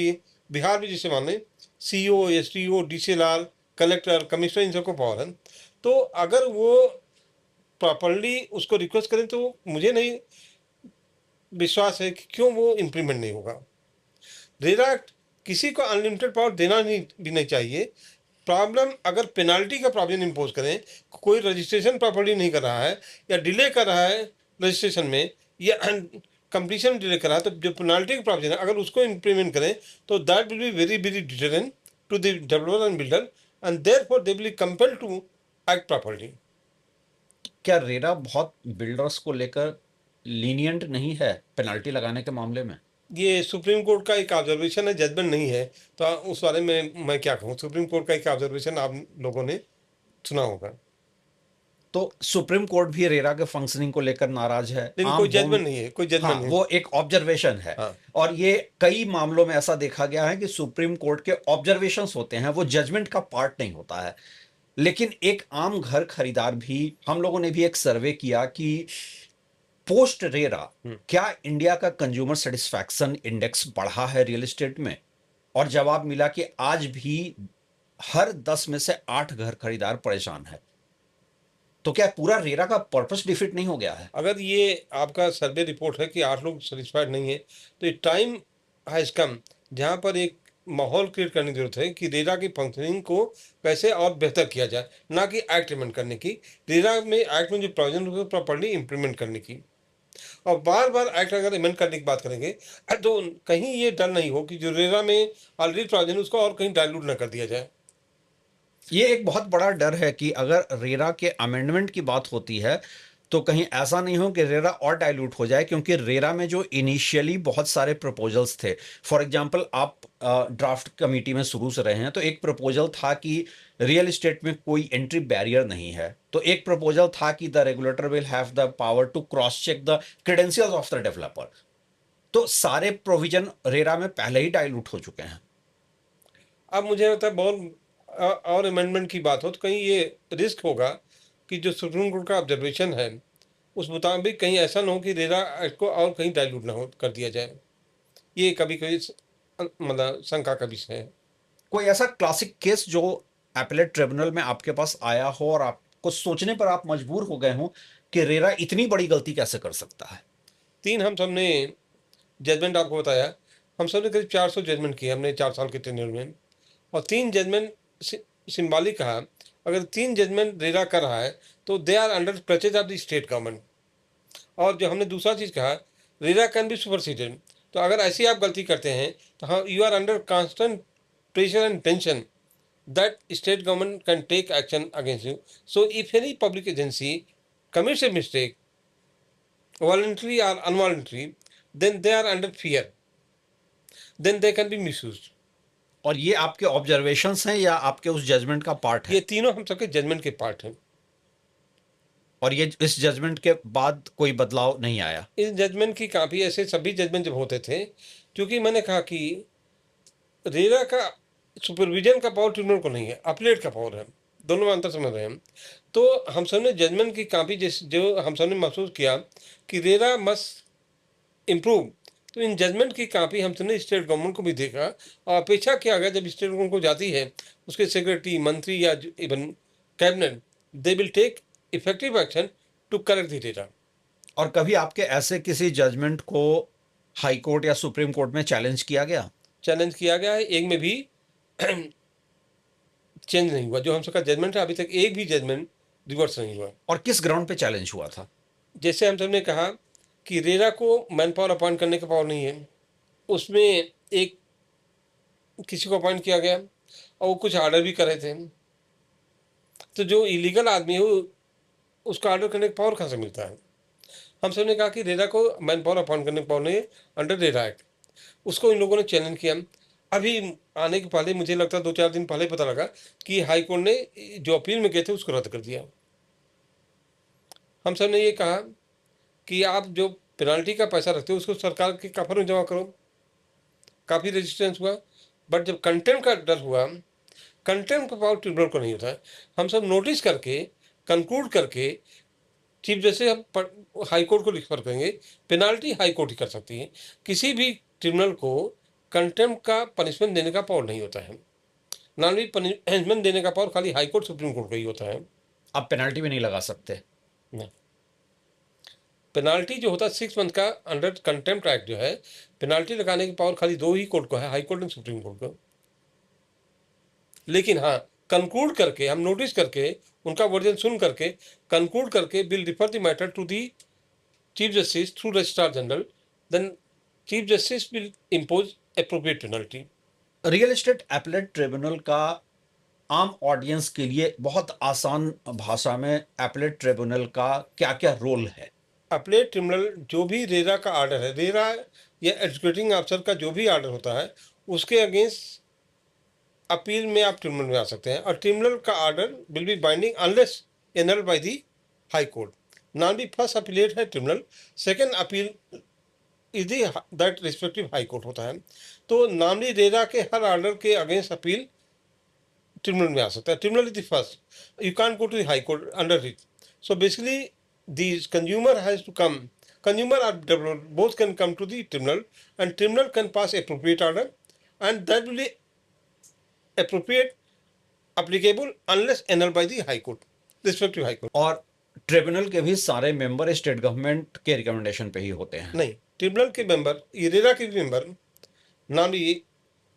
S1: बिहार में जिसे मान लें CO, SDO, DCLR, collector, commissioner, इन सबको पावर है। तो अगर वो प्रॉपरली उसको रिक्वेस्ट करें तो मुझे नहीं विश्वास है कि क्यों वो इम्प्लीमेंट नहीं होगा। रेरा एक्ट किसी को अनलिमिटेड पावर देना भी नहीं चाहिए। प्रॉब्लम अगर पेनाल्टी का प्रॉब्लम इम्पोज करें, कोई रजिस्ट्रेशन प्रॉपर्ली नहीं कर रहा है या डिले कर रहा है रजिस्ट्रेशन में या कंप्लीशन में डिले कर रहा है, तो जो पेनाल्टी का प्रॉब्लम है अगर उसको इम्प्लीमेंट करें तो that will be very very deterrent to the developer and builder and therefore they will compel to act properly.
S2: क्या रेरा बहुत बिल्डर्स को लेकर लीनियंट नहीं है पेनल्टी लगाने के मामले में?
S1: ये सुप्रीम कोर्ट का एक ऑब्जर्वेशन है, जजमेंट नहीं है। तो उस बारे में मैं क्या कहूँ, सुप्रीम कोर्ट का एक ऑब्जर्वेशन आप लोगों ने सुना होगा।
S2: तो सुप्रीम कोर्ट भी रेरा के फंक्शनिंग को लेकर नाराज है।
S1: लेकिन
S2: आम
S1: कोई
S2: होम,
S1: जजमेंट नहीं है, कोई
S2: हाँ,
S1: जजमेंट नहीं।
S2: वो एक ऑब्जर्वेशन है।
S1: हाँ,
S2: और ये कई मामलों में ऐसा देखा गया है कि सुप्रीम कोर्ट के ऑब्जर्वेशंस होते हैं, वो जजमेंट का पार्ट नहीं होता है। लेकिन एक आम घर खरीदार भी, हम लोगों ने भी एक सर्वे किया कि पोस्ट रेरा क्या इंडिया का कंज्यूमर सेटिस्फैक्शन इंडेक्स बढ़ा है रियल एस्टेट में? और जवाब मिला कि आज भी हर 10 में से 8 घर खरीदार परेशान है। तो क्या पूरा रेरा का पर्पस डिफीट नहीं हो गया है?
S1: अगर ये आपका सर्वे रिपोर्ट है कि 8 लोग सेटिस्फाइड नहीं है, तो ये टाइम हैज कम जहाँ पर एक माहौल क्रिएट करने की जरूरत है कि रेरा की फंक्शनिंग को कैसे और बेहतर किया जाए, ना कि एक्ट इम्प्लीमेंट करने की। रेरा में एक्ट में जो प्रोविजन उसको प्रॉपरली इम्प्लीमेंट करने की। और बार बार एक्ट अगर अमेंड करने की बात करेंगे तो कहीं ये डर नहीं हो कि जो रेरा में ऑलरेडी प्रोविजन उसको और कहीं डाइल्यूट ना कर दिया जाए।
S2: ये एक बहुत बड़ा डर है कि अगर रेरा के अमेंडमेंट की बात होती है तो कहीं ऐसा नहीं हो कि रेरा और डाइल्यूट हो जाए, क्योंकि रेरा में जो इनिशियली बहुत सारे प्रपोजल्स थे, फॉर एग्जांपल आप ड्राफ्ट कमेटी में शुरू से रहे हैं, तो एक प्रपोजल था कि रियल एस्टेट में कोई एंट्री बैरियर नहीं है। तो एक प्रपोजल था कि the regulator will have the power to cross check the credentials of the developer. तो सारे प्रोविजन रेरा में पहले ही डाइल्यूट हो चुके हैं।
S1: अब मुझे लगता है बहुत और अमेंडमेंट की बात हो तो कहीं ये रिस्क होगा कि जो सुप्रीम कोर्ट का ऑब्जर्वेशन है उस मुताबिक कहीं ऐसा ना हो कि रेरा एक्ट को और कहीं डाइल्यूट ना हो कर दिया जाए। ये कभी कभी मतलब शंका का विषय है।
S2: कोई ऐसा क्लासिक केस जो एपेलेट ट्रिब्यूनल में आपके पास आया हो और आपको सोचने पर आप मजबूर हो गए हो कि रेरा इतनी बड़ी गलती कैसे कर सकता है?
S1: 3 हम सबने जजमेंट आपको बताया, हम सबने करीब 400 जजमेंट किए हमने 4 साल के टेन्योर में। और 3 जजमेंट सिंबॉलिक कहा, अगर 3 जजमेंट रेरा कर रहा है तो they are under clutches of the state government. और जो हमने दूसरा चीज़ कहा, रेरा कैन बी सुपरसीडेड। तो अगर ऐसी आप गलती करते हैं तो हाँ, you are under constant pressure and tension that state government can take action against you. So if any public agency commits a mistake, voluntary or involuntary, then they are under fear. Then they can be misused.
S2: और ये आपके observations हैं या आपके उस judgement का part
S1: ये
S2: है?
S1: तीनों हम सबके जजमेंट के पार्ट हैं।
S2: और ये इस जजमेंट के बाद कोई बदलाव नहीं आया?
S1: इस जजमेंट की काफ़ी ऐसे सभी जजमेंट जब होते थे, क्योंकि मैंने कहा कि रेरा का सुपरविजन का पावर ट्रिब्यूनल को नहीं है, अपीलेट का पावर है। दोनों में अंतर समझ रहे हैं हम। तो हम सब ने जजमेंट की काफ़ी जो हम सब ने महसूस किया कि रेरा मस्ट इम्प्रूव, तो इन जजमेंट की काफ़ी हम सब ने स्टेट गवर्नमेंट को भी देखा और अपेक्षा किया गया जब स्टेट गवर्नमेंट को जाती है उसके सेक्रेटरी, मंत्री या even cabinet, they will take effective action to correct the data.
S2: और कभी आपके ऐसे किसी जजमेंट को हाई कोर्ट या सुप्रीम कोर्ट में चैलेंज किया गया?
S1: चैलेंज किया गया है, एक में भी चेंज नहीं हुआ। जो हम सबका जजमेंट है अभी तक एक भी जजमेंट रिवर्स नहीं हुआ।
S2: और किस ग्राउंड पे चैलेंज हुआ था?
S1: जैसे हम सब ने कहा कि रेरा को मैन पावर अपॉइंट करने का पावर नहीं है, उसमें एक किसी को अपॉइंट किया गया और वो कुछ ऑर्डर भी कर रहे थे, तो जो इलीगल आदमी है वो उसका ऑर्डर करने का पावर कहाँ से मिलता है? हम सब ने कहा कि रेरा को मैन पावर अपॉइंट करने का पावर नहीं है अंडर रेरा एक्ट। उसको इन लोगों ने चैलेंज किया। अभी आने के पहले मुझे लगता है 2-4 दिन पहले पता लगा कि हाई कोर्ट ने जो अपील में गए थे उसको रद्द कर दिया। हम सब ने ये कहा कि आप जो पेनाल्टी का पैसा रखते हो उसको सरकार के कफर में जमा करो। काफ़ी रेजिस्टेंस हुआ, बट जब कंटेम्प्ट का डर हुआ, कंटेम्प्ट का पावर ट्रिब्यूनल को नहीं होता है। हम सब नोटिस करके कंक्लूड करके चीफ जस्टिस हम हाई कोर्ट को रिफर करेंगे, पेनाल्टी हाई कोर्ट ही कर सकती है। किसी भी ट्रिब्यूनल को कंटेम्प्ट का पनिशमेंट देने का पावर नहीं होता है। नॉन भी पनिशमेंट देने का पावर खाली हाई कोर्ट, सुप्रीम कोर्ट का ही होता है।
S2: आप पेनल्टी भी नहीं लगा सकते?
S1: नहीं। पेनाल्टी जो होता है 6 मंथ का अंडर कंटेम्प्ट एक्ट जो है, पेनाल्टी लगाने की पावर खाली 2 ही कोर्ट को है, high court and supreme court को। लेकिन हाँ, कंक्लूड करके हम नोटिस करके उनका वर्जन सुन करके कंक्लूड करके will refer the matter to the chief justice through registrar general, then chief justice will impose appropriate penalty.
S2: Real estate appellate tribunal का आम ऑडियंस के लिए बहुत आसान भाषा में एपलेट ट्रिब्यूनल का क्या क्या रोल है?
S1: अपीलेट ट्रिब्यूनल जो भी रेरा का ऑर्डर है, रेरा या एग्जीक्यूटिंग ऑफिसर का जो भी ऑर्डर होता है उसके अगेंस्ट अपील में आप ट्रिब्यूनल में आ सकते हैं, और ट्रिब्यूनल का order will be binding unless annulled by the high court. नाम भी फर्स्ट अपीलेट है tribunal, second appeal is that respective high court होता है। तो नामली रेरा के हर ऑर्डर के अगेंस्ट अपील ट्रिब्यूनल में आ सकता है। Tribunal is the first, you can't go to the high court under it. So basically the consumer has to come, consumer or developer both can come to the tribunal, and tribunal can pass appropriate order, and that will be appropriate applicable unless annulled by the high court, respective high court।
S2: और tribunal के भी सारे member state government के recommendation पे ही होते हैं?
S1: नहीं, tribunal के मेंबर, रेरा के भी मेंबर नॉर्मली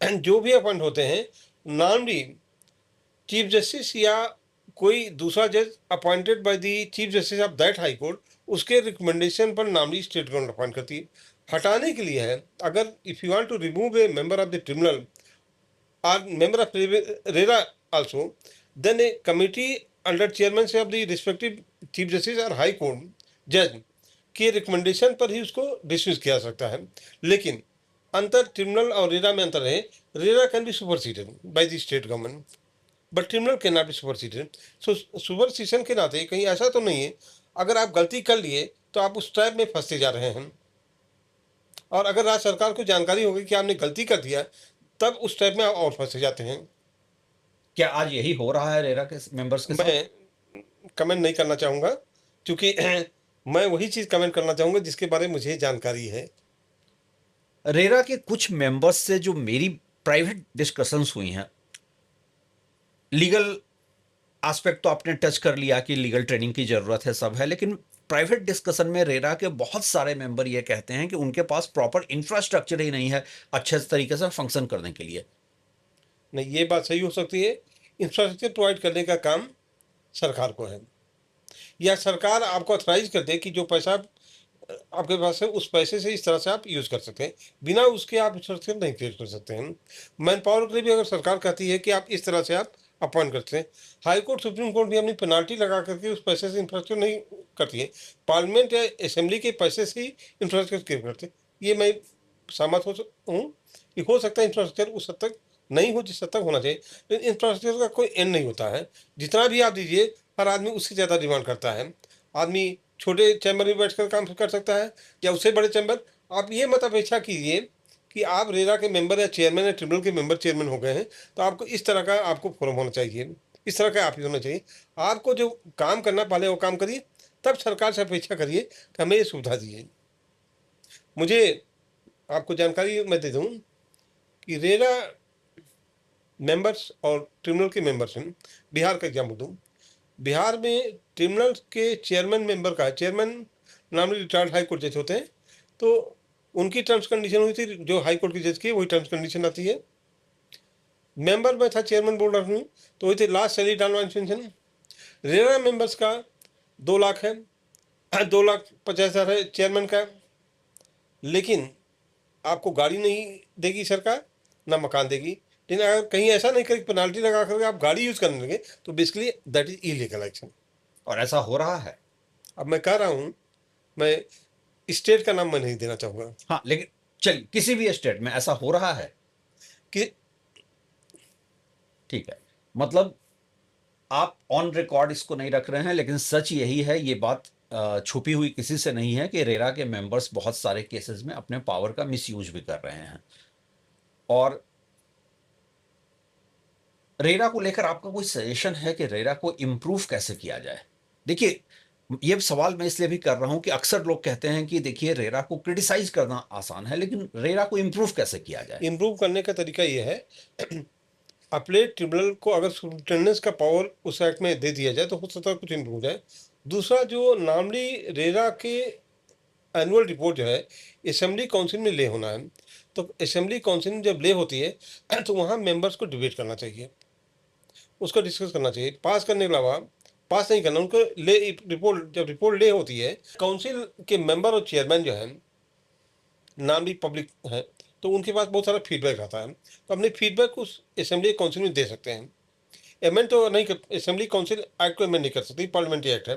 S1: जो भी अपॉइंट होते हैं, नॉर्मली चीफ जस्टिस या कोई दूसरा जज appointed by the chief justice of that high court, उसके रिकमेंडेशन पर नॉर्मली स्टेट गवर्नमेंट अपॉइंट करती है। हटाने के लिए है, अगर if you want to remove a member of the tribunal or member of RERA also, then a committee under chairmanship of the respective chief justice or high court judge के recommendation पर ही उसको डिसमिस किया सकता है। लेकिन अंतर tribunal और RERA में अंतर है, RERA can be superseded by the state government, but tribunal can not be superseded. So supersession के नाते कहीं ऐसा तो नहीं है अगर आप गलती कर लिए तो आप उस ट्रैप में फंसते जा रहे हैं, और अगर राज्य सरकार को जानकारी होगी कि आपने गलती कर दिया तब उस टाइप में आप और फंसे जाते हैं।
S2: क्या आज यही हो रहा है रेरा के मेंबर्स के साथ?
S1: मैं कमेंट नहीं करना चाहूँगा, क्योंकि मैं वही चीज़ कमेंट करना चाहूँगा जिसके बारे में मुझे जानकारी है।
S2: रेरा के कुछ मेंबर्स से जो मेरी प्राइवेट डिस्कशंस हुई हैं, लीगल एस्पेक्ट तो आपने टच कर लिया कि लीगल ट्रेनिंग की ज़रूरत है, सब है, लेकिन प्राइवेट डिस्कशन में रेरा के बहुत सारे मेंबर ये कहते हैं कि उनके पास प्रॉपर इंफ्रास्ट्रक्चर ही नहीं है अच्छे तरीके से फंक्शन करने के लिए।
S1: नहीं, ये बात सही हो सकती है। इंफ्रास्ट्रक्चर प्रोवाइड करने का काम सरकार को है, या सरकार आपको ऑथराइज कर दे कि जो पैसा आपके पास है उस पैसे से इस तरह से आप यूज़ कर सकते हैं, बिना उसके आप इंफ्रास्ट्रक्चर नहीं क्रिएट कर सकते हैं। मैन पावर के लिए भी अगर सरकार कहती है कि आप इस तरह से आप अपॉइंट करते हैं। हाई कोर्ट, सुप्रीम कोर्ट भी अपनी पेनाल्टी लगा करके उस पैसे से इंफ्रास्ट्रक्चर नहीं करती है। पार्लियामेंट या असेंबली के पैसे से ही इंफ्रास्ट्रक्चर क्रिएट करते हैं। ये मैं सहमत हूँ कि हो सकता है इंफ्रास्ट्रक्चर उस हद तक नहीं हो जिस हद तक होना चाहिए, लेकिन इंफ्रास्ट्रक्चर का कोई एंड नहीं होता है। जितना भी आप दीजिए, हर आदमी उससे ज़्यादा डिमांड करता है। आदमी छोटे चैम्बर में बैठकर काम कर सकता है या उससे बड़े चैम्बर। आप ये मत अपेक्षा कीजिए कि आप रेरा के मेंबर या चेयरमैन या ट्रिब्यूनल के मेंबर चेयरमैन हो गए हैं तो आपको इस तरह का आपको फोरम होना चाहिए, इस तरह का ऑफिस होना चाहिए। आपको जो काम करना पहले वो काम करिए, तब सरकार से अपेक्षा करिए कि हमें ये सुविधा दीजिए। मुझे आपको जानकारी मैं दे दूं कि रेरा मेंबर्स और ट्रिब्यूनल के मेंबर्स हैं। बिहार का एग्जाम्पल दूं, बिहार में ट्रिब्यूनल के चेयरमैन मेंबर का chairman normally retired high court जज होते हैं, तो उनकी टर्म्स कंडीशन हुई थी जो हाई कोर्ट की जज की वही टर्म्स कंडीशन आती है। मेंबर में था चेयरमैन बोर्ड रखूँ तो वही थी last salary down pension. RERA members का 2 लाख है, 2,50,000 है चेयरमैन का, लेकिन आपको गाड़ी नहीं देगी सरकार, ना मकान देगी। लेकिन अगर कहीं ऐसा नहीं करें पेनाल्टी लगा करके आप गाड़ी यूज करने लगे तो basically that is illegal action.
S2: और ऐसा हो रहा है।
S1: अब मैं कह रहा हूँ, मैं स्टेट का नाम मैं नहीं देना चाहूँगा
S2: हाँ, लेकिन चलिए किसी भी स्टेट में ऐसा हो रहा है।
S1: कि
S2: ठीक है, मतलब आप ऑन रिकॉर्ड इसको नहीं रख रहे हैं, लेकिन सच यही है, ये बात छुपी हुई किसी से नहीं है कि रेरा के मेंबर्स बहुत सारे केसेस में अपने पावर का मिसयूज भी कर रहे हैं। और रेरा को लेकर आपका कोई सजेशन है कि रेरा को इम्प्रूव कैसे किया जाए? देखिए, ये सवाल मैं इसलिए भी कर रहा हूं कि अक्सर लोग कहते हैं कि देखिए रेरा को क्रिटिसाइज करना आसान है, लेकिन रेरा को इम्प्रूव कैसे किया जाए?
S1: इम्प्रूव करने का तरीका ये है अपलेट ट्रिब्यूनल को अगर सुप्रिटेंडेंस का पावर उस एक्ट में दे दिया जाए तो हो सकता है कुछ इम्प्रूव हो जाए। दूसरा, जो नॉर्मली रेरा के एनुअल रिपोर्ट जो है असेंबली काउंसिल में ले होना है, तो असेंबली काउंसिल में जब ले होती है तो वहाँ मेंबर्स को डिबेट करना चाहिए, उसको डिस्कस करना चाहिए। पास करने के अलावा पास नहीं करना, उनको ले रिपोर्ट, जब रिपोर्ट ले होती है काउंसिल के मेंबर और चेयरमैन जो है नाम भी पब्लिक है, तो उनके पास बहुत सारा फीडबैक आता है, तो अपने फीडबैक उस असेंबली काउंसिल में दे सकते हैं। अमेंड तो नहीं कर, असेंबली काउंसिल एक्ट को अमेंड नहीं कर सकती, पार्लियामेंट्री एक्ट है।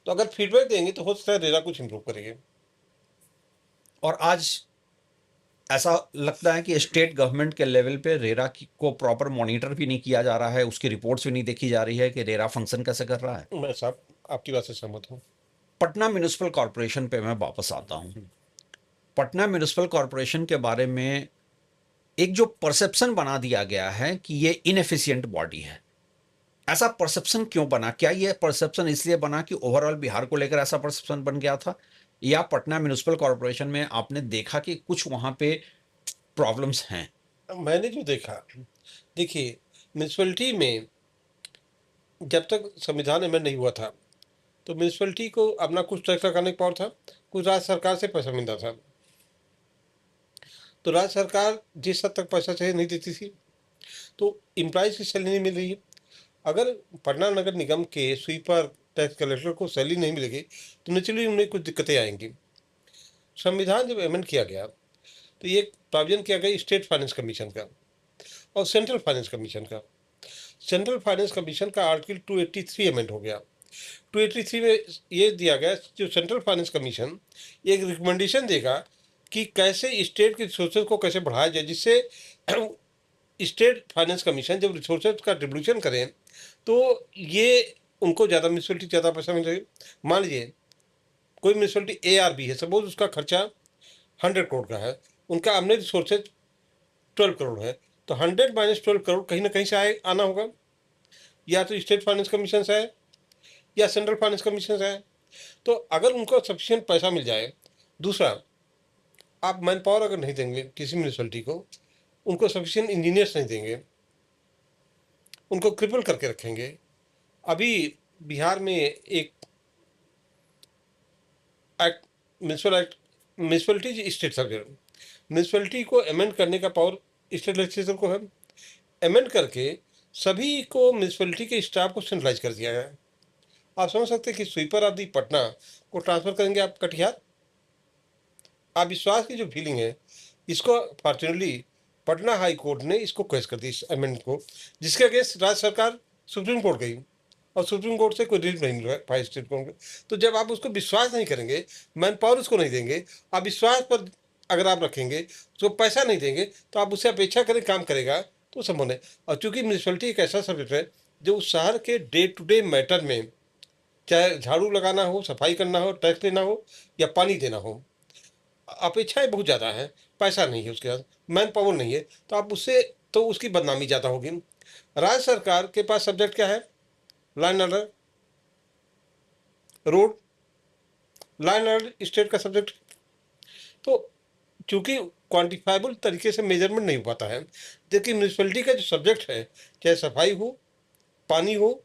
S1: तो अगर फीडबैक देंगे तो हो सकता है रेरा कुछ इंप्रूव करेंगे।
S2: और आज ऐसा लगता है कि स्टेट गवर्नमेंट के लेवल पे रेरा को प्रॉपर मॉनिटर भी नहीं किया जा रहा है, उसकी रिपोर्ट्स भी नहीं देखी जा रही है कि रेरा फंक्शन कैसे कर रहा है।
S1: मैं साहब आपकी बात से सहमत हूँ।
S2: पटना म्यूनिसिपल कॉरपोरेशन पे मैं वापस आता हूँ। पटना म्यूनिसिपल कॉरपोरेशन के बारे में एक जो परसेप्शन बना दिया गया है कि ये इनएफिशिएंट बॉडी है, ऐसा परसेप्शन क्यों बना? क्या ये परसेप्शन इसलिए बना कि ओवरऑल बिहार को लेकर ऐसा परसेप्शन बन गया था, या पटना म्यूनिसिपल कॉरपोरेशन में आपने देखा कि कुछ वहां पे प्रॉब्लम्स हैं?
S1: मैंने जो देखा, देखिए म्यूनसिपलिटी में जब तक संविधान अमेंड नहीं हुआ था तो म्यूनसिपलिटी को अपना कुछ टैक्स लगाने का पावर था, कुछ राज्य सरकार से पैसा मिलता था। तो राज्य सरकार जिस हद तक पैसा चाहिए नहीं देती थी, तो एम्प्लॉयज़ की सैलरी नहीं मिल रही है। अगर पटना नगर निगम के स्वीपर, टैक्स कलेक्टर को सैलरी नहीं मिलेगी तो नेचुरली उन्हें कुछ दिक्कतें आएंगी। संविधान जब अमेंड किया गया तो ये प्रावधान किया गया स्टेट फाइनेंस कमीशन का और सेंट्रल फाइनेंस कमीशन का। सेंट्रल फाइनेंस कमीशन का आर्टिकल 283 अमेंड हो गया। 283 में ये दिया गया जो सेंट्रल फाइनेंस कमीशन एक रिकमेंडेशन देगा कि कैसे स्टेट के रिसोर्सेज को कैसे बढ़ाया जाए, जिससे स्टेट फाइनेंस कमीशन जब रिसोर्सेज का डिस्ट्रीब्यूशन करें तो ये उनको ज़्यादा म्यूनसिपलिटी ज़्यादा पैसा मिल जाए। मान लीजिए कोई म्यूनसिपलिटी ARB है, सपोज उसका खर्चा 100 करोड़ का है, उनका अपने रिसोर्सेज 12 करोड़ है, तो 100 माइनस 12 करोड़ कहीं ना कहीं से आना होगा, या तो स्टेट फाइनेंस कमीशन से आए या सेंट्रल फाइनेंस कमीशन से आए। तो अगर उनको सफिशिएंट पैसा मिल जाए। दूसरा, आप मैन पावर अगर नहीं देंगे किसी म्यूनसिपलिटी को, उनको सफिशिएंट इंजीनियर्स नहीं देंगे, उनको क्रिपल करके रखेंगे। अभी बिहार में एक act, municipality state subject, municipality को अमेंड करने का पावर स्टेट लेजिस्लेचर को है। अमेंड करके सभी को म्यूनसिपलिटी के स्टाफ को सेंट्रलाइज कर दिया गया है। आप समझ सकते हैं कि स्वीपर ऑफ दी पटना को ट्रांसफर करेंगे आप कटिहार। आप विश्वास की जो फीलिंग है, इसको फॉर्चुनेटली पटना हाई कोर्ट ने इसको क्वेश्चन कर दी, इस अमेंडमेंट को, जिसके अगेंस्ट राज्य सरकार सुप्रीम कोर्ट गई और सुप्रीम कोर्ट से कोई रिलीफ नहीं मिला फाइव स्टेट कोर्ट को। तो जब आप उसको विश्वास नहीं करेंगे, मैन पावर उसको नहीं देंगे, आप विश्वास पर अगर आप रखेंगे, उसको पैसा नहीं देंगे, तो आप उससे अपेक्षा करें काम करेगा तो संभव नहीं। और चूंकि म्यूनसिपलिटी एक ऐसा सब्जेक्ट है जो उस शहर के डे टू डे मैटर में, चाहे झाड़ू लगाना हो, सफाई करना हो, टैक्स देना हो या पानी देना हो, अपेक्षाएं बहुत ज़्यादा हैं, पैसा नहीं है उसके पास, मैन पावर नहीं है, तो आप उससे तो उसकी बदनामी ज़्यादा होगी। राज्य सरकार के पास सब्जेक्ट क्या है? Law and order, road, law and order state का सब्जेक्ट। तो चूंकि क्वांटिफाइबल तरीके से मेजरमेंट नहीं हो पाता है, जबकि म्यूनसिपलिटी का जो सब्जेक्ट है, चाहे सफाई हो, पानी हो,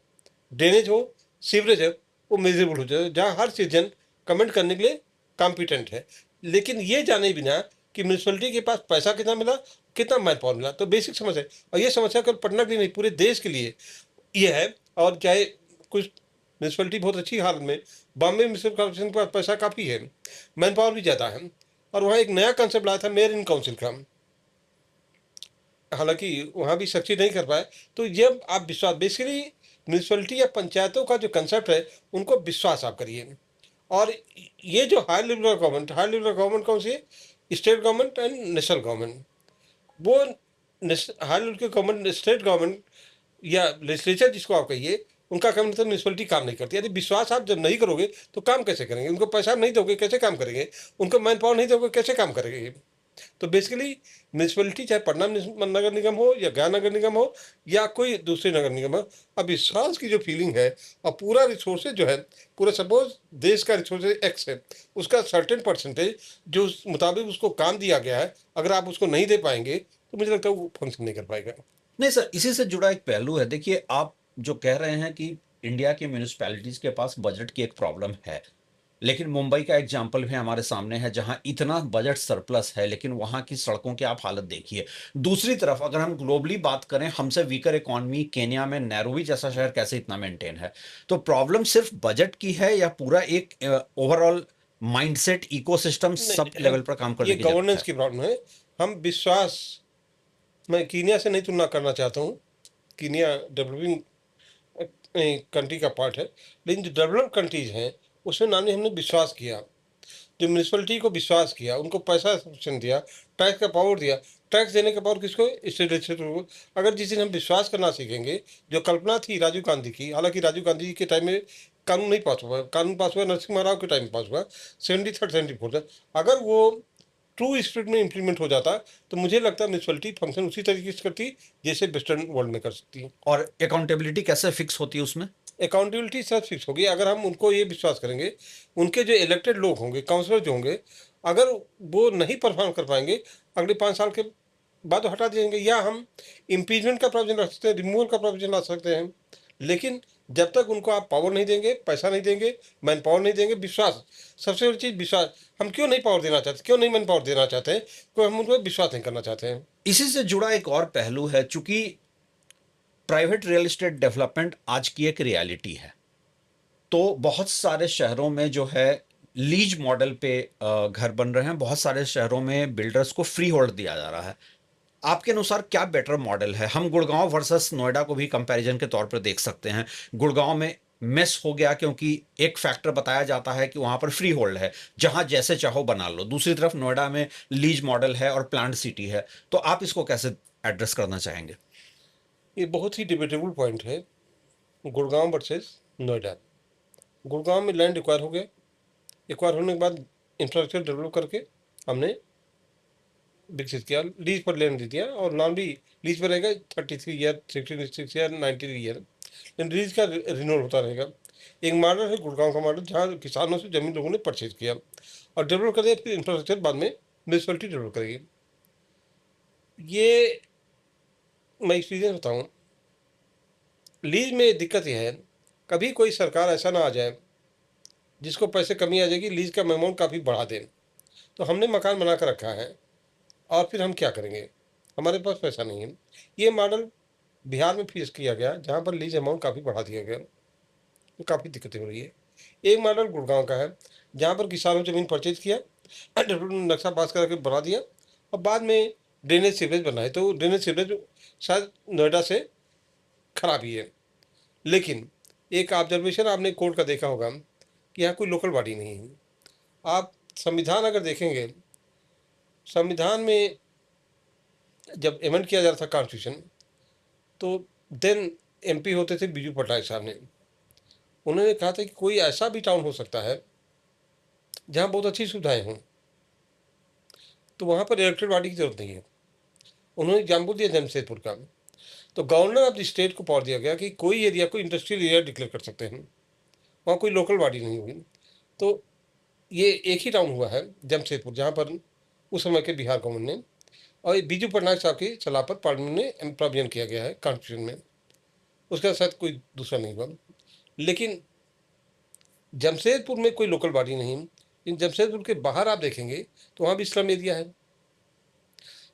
S1: ड्रेनेज हो, सीवरेज है, वो मेजरेबल हो जाए, जहाँ हर सिटीजन कमेंट करने के लिए कॉम्पिटेंट है। लेकिन ये जाने बिना कि म्यूनसिपलिटी के पास पैसा कितना मिला, कितना मैन पावर मिला, तो बेसिक समस्या है। और ये समस्या केवल पटना की नहीं, पूरे देश के लिए ये है। और चाहे कुछ म्यूनसिपलिटी बहुत अच्छी हालत में, बॉम्बे म्यूनसिपल कॉर्पोरेशन के पास पैसा काफ़ी है, मैन पावर भी ज़्यादा है, और वहाँ एक नया कंसेप्ट लाया था मेयर इन काउंसिल का, हालांकि वहाँ भी सक्सेस नहीं कर पाए। तो जब आप विश्वास, बेसिकली म्यूनसिपलिटी या पंचायतों का जो कंसेप्ट है, उनको विश्वास आप करिए। और ये जो high level government, high level government कौन सी है? State government and national government. वो हाई लेवल के गवर्नमेंट, स्टेट गवर्नमेंट या लेजिस्लेचर जिसको आप कहिए, उनका काम मतलब म्यूनसिपलिटी काम नहीं करती। यदि विश्वास आप जब नहीं करोगे तो काम कैसे करेंगे? उनको पैसा नहीं दोगे कैसे काम करेंगे? उनको मैन पावर नहीं दोगे कैसे काम करेंगे? तो बेसिकली म्यूनसिपलिटी, चाहे पटना नगर निगम हो या गया नगर निगम हो या कोई दूसरे नगर निगम हो, अब विश्वास की जो फीलिंग है, और पूरा रिसोर्सेज जो है, पूरा सपोज देश का रिसोर्सेज एक्स है, उसका सर्टेन परसेंटेज जो उस मुताबिक उसको काम दिया गया है, अगर आप उसको नहीं दे पाएंगे तो मुझे लगता है वो फंक्शन नहीं कर पाएगा।
S2: नहीं सर, इसी से जुड़ा एक पहलू है। देखिए, आप जो कह रहे हैं कि इंडिया की म्यूनिसिपैलिटीज के पास बजट की एक प्रॉब्लम है, लेकिन मुंबई का एग्जाम्पल भी हमारे सामने है जहां इतना बजट सरप्लस है, लेकिन वहां की सड़कों की आप हालत देखिए। दूसरी तरफ अगर हम ग्लोबली बात करें, हमसे वीकर इकोनॉमी केन्या में नैरोबी जैसा शहर कैसे इतना मेंटेन है? तो प्रॉब्लम सिर्फ बजट की है या पूरा एक ओवरऑल माइंडसेट इकोसिस्टम सब
S1: नहीं,
S2: लेवल पर काम
S1: ये
S2: करने की जरूरत
S1: गवर्नेंस
S2: है?
S1: की प्रॉब्लम है। हम विश्वास, मैं कीनिया से नहीं तुलना करना चाहता हूँ, कीनिया डेवलपिंग कंट्री का पार्ट है, लेकिन जो डेवलप्ड कंट्रीज हैं उसमें नानी हमने विश्वास किया, जो म्यूनसिपलिटी को विश्वास किया, उनको पैसा सब्सिडी दिया, टैक्स का पावर दिया। टैक्स देने का पावर किसको? स्टेट लेजिस्लेचर को। अगर जिस दिन हम विश्वास करना सीखेंगे, जो कल्पना थी राजीव गांधी की, हालांकि राजीव गांधी जी के टाइम में कानून नहीं पास हुआ, कानून पास हुआ नरसिम्हा राव के टाइम में पास हुआ, 73 74। अगर वो ट्रू स्पिरिट में इम्प्लीमेंट हो जाता तो मुझे लगता है म्यूनसिपलिटी फंक्शन उसी तरीके से करती जैसे वेस्टर्न वर्ल्ड में कर सकती है।
S2: और अकाउंटेबिलिटी कैसे फिक्स होती है उसमें?
S1: अकाउंटेबिलिटी सब फिक्स होगी अगर हम उनको ये विश्वास करेंगे, उनके जो इलेक्टेड लोग होंगे, काउंसलर जो होंगे, अगर वो नहीं परफॉर्म कर पाएंगे, अगले 5 साल के बाद वो हटा देंगे, या हम इम्पीचमेंट का प्रोविजन रख सकते हैं, रिमूवल का प्रोविजन ला सकते हैं। लेकिन जब तक उनको आप पावर नहीं देंगे, पैसा नहीं देंगे, मैन पावर नहीं देंगे, विश्वास, सबसे बड़ी चीज़ विश्वास। हम क्यों नहीं पावर देना चाहते, क्यों नहीं मैन पावर देना चाहते हैं? क्योंकि हम उनको विश्वास नहीं करना चाहते हैं।
S2: इसी से जुड़ा एक और पहलू है, चूंकि प्राइवेट रियल एस्टेट डेवलपमेंट आज की एक रियलिटी है, तो बहुत सारे शहरों में जो है लीज मॉडल पे घर बन रहे हैं। बहुत सारे शहरों में बिल्डर्स को फ्री होल्ड दिया जा रहा है। आपके अनुसार क्या बेटर मॉडल है? हम गुड़गांव वर्सेस नोएडा को भी कंपैरिजन के तौर पर देख सकते हैं। गुड़गांव में मिस हो गया क्योंकि एक फैक्टर बताया जाता है कि वहां पर फ्री होल्ड है, जहां जैसे चाहो बना लो। दूसरी तरफ नोएडा में लीज मॉडल है और प्लांट सिटी है। तो आप इसको कैसे एड्रेस करना चाहेंगे?
S1: ये बहुत ही डिबेटेबल पॉइंट है, गुड़गांव वर्सेस नोएडा। गुड़गांव में लैंड एक्वायर हो गया, एक्वायर होने के बाद इंफ्रास्ट्रक्चर डेवलप करके हमने विकसित किया, लीज पर लैंड दे दिया, और नाम भी लीज पर रहेगा 33 ईयर, 66 ईयर, 90 ईयर, लेकिन लीज का रिन्यूअल होता रहेगा। एक मॉडल है गुड़गांव का मॉडल, जहाँ किसानों से जमीन लोगों ने परचेज किया और डेवलप कर दिया, फिर इंफ्रास्ट्रक्चर बाद में म्यूनसिपलिटी डेवलप करेगी। ये मैं एक्सपीरियंस बताऊँ, लीज में दिक्कत यह है, कभी कोई सरकार ऐसा ना आ जाए जिसको पैसे कमी आ जाएगी, लीज का अमाउंट काफ़ी बढ़ा दें। तो हमने मकान बना कर रखा है और फिर हम क्या करेंगे, हमारे पास पैसा नहीं है। ये मॉडल बिहार में फेस किया गया, जहाँ पर लीज अमाउंट काफ़ी बढ़ा दिया गया, तो काफ़ी दिक्कतें हो रही है। एक मॉडल गुड़गांव का है, जहाँ पर किसानों ने ज़मीन परचेज किया, डेवलपमेंट नक्शा पास करके बना दिया, और बाद में ड्रेनेज सीवरेज बना है, तो ड्रेनेज सीवरेज शायद नोएडा से खराब ही है। लेकिन एक ऑब्जर्वेशन आपने कोर्ट का देखा होगा कि यहाँ कोई लोकल बॉडी नहीं है। आप संविधान अगर देखेंगे, संविधान में जब एमेंड किया जा रहा था कॉन्स्टिट्यूशन, तो देन एमपी होते थे बीजू पटनायक साहब ने। उन्होंने कहा था कि कोई ऐसा भी टाउन हो सकता है जहाँ बहुत अच्छी सुविधाएं हों, तो वहाँ पर इलेक्टेड बॉडी की जरूरत नहीं है। उन्होंने एग्जाम्पल दिया जमशेदपुर का। तो गवर्नर ऑफ द स्टेट को पावर दिया गया कि कोई एरिया को इंडस्ट्रियल एरिया डिक्लेयर कर सकते हैं, वहाँ कोई लोकल बॉडी नहीं होगी। तो ये एक ही टाउन हुआ है जमशेदपुर, जहाँ पर उस समय के बिहार गवर्नमेंट ने और ये बीजू पटनायक साहब की सलाह पर पार्लियामेंट में प्रोविजन किया गया है कॉन्स्टिट्यूशन में, उसका साथ कोई दूसरा नहीं हुआ। लेकिन जमशेदपुर में कोई लोकल बॉडी नहीं। इन जमशेदपुर के बाहर आप देखेंगे तो वहाँ भी स्लम एरिया है।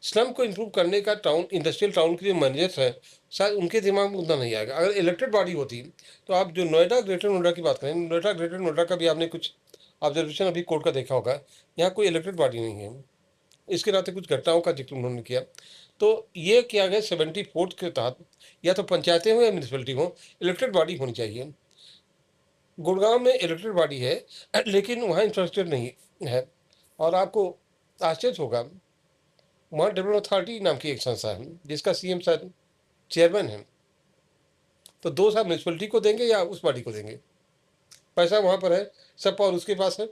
S1: स्लम को इम्प्रूव करने का टाउन, इंडस्ट्रियल टाउन के जो मैनेजर्स हैं, शायद उनके दिमाग में उतना नहीं आएगा। अगर इलेक्टेड बॉडी होती तो आप जो नोएडा, ग्रेटर नोएडा की बात करें, नोएडा, ग्रेटर नोएडा का भी आपने कुछ ऑब्जर्वेशन अभी कोर्ट का देखा होगा, यहाँ कोई इलेक्टेड बॉडी नहीं है। इसके नाते कुछ घटनाओं का जिक्र उन्होंने किया। तो ये किया गया 74 के तहत, या तो पंचायतें हो या म्यूनसिपलिटी हो, इलेक्टेड बॉडी होनी चाहिए। गुड़गांव में इलेक्टेड बॉडी है, लेकिन वहाँ इंफ्रास्ट्रक्चर नहीं है। और आपको आश्चर्य होगा, वहाँ डेवलपमेंट अथॉरिटी नाम की एक संस्था है जिसका सीएम शायद चेयरमैन है। तो 2 साल म्यूनसिपलिटी को देंगे या उस बॉडी को देंगे? पैसा वहाँ पर है, सब पावर उसके पास है।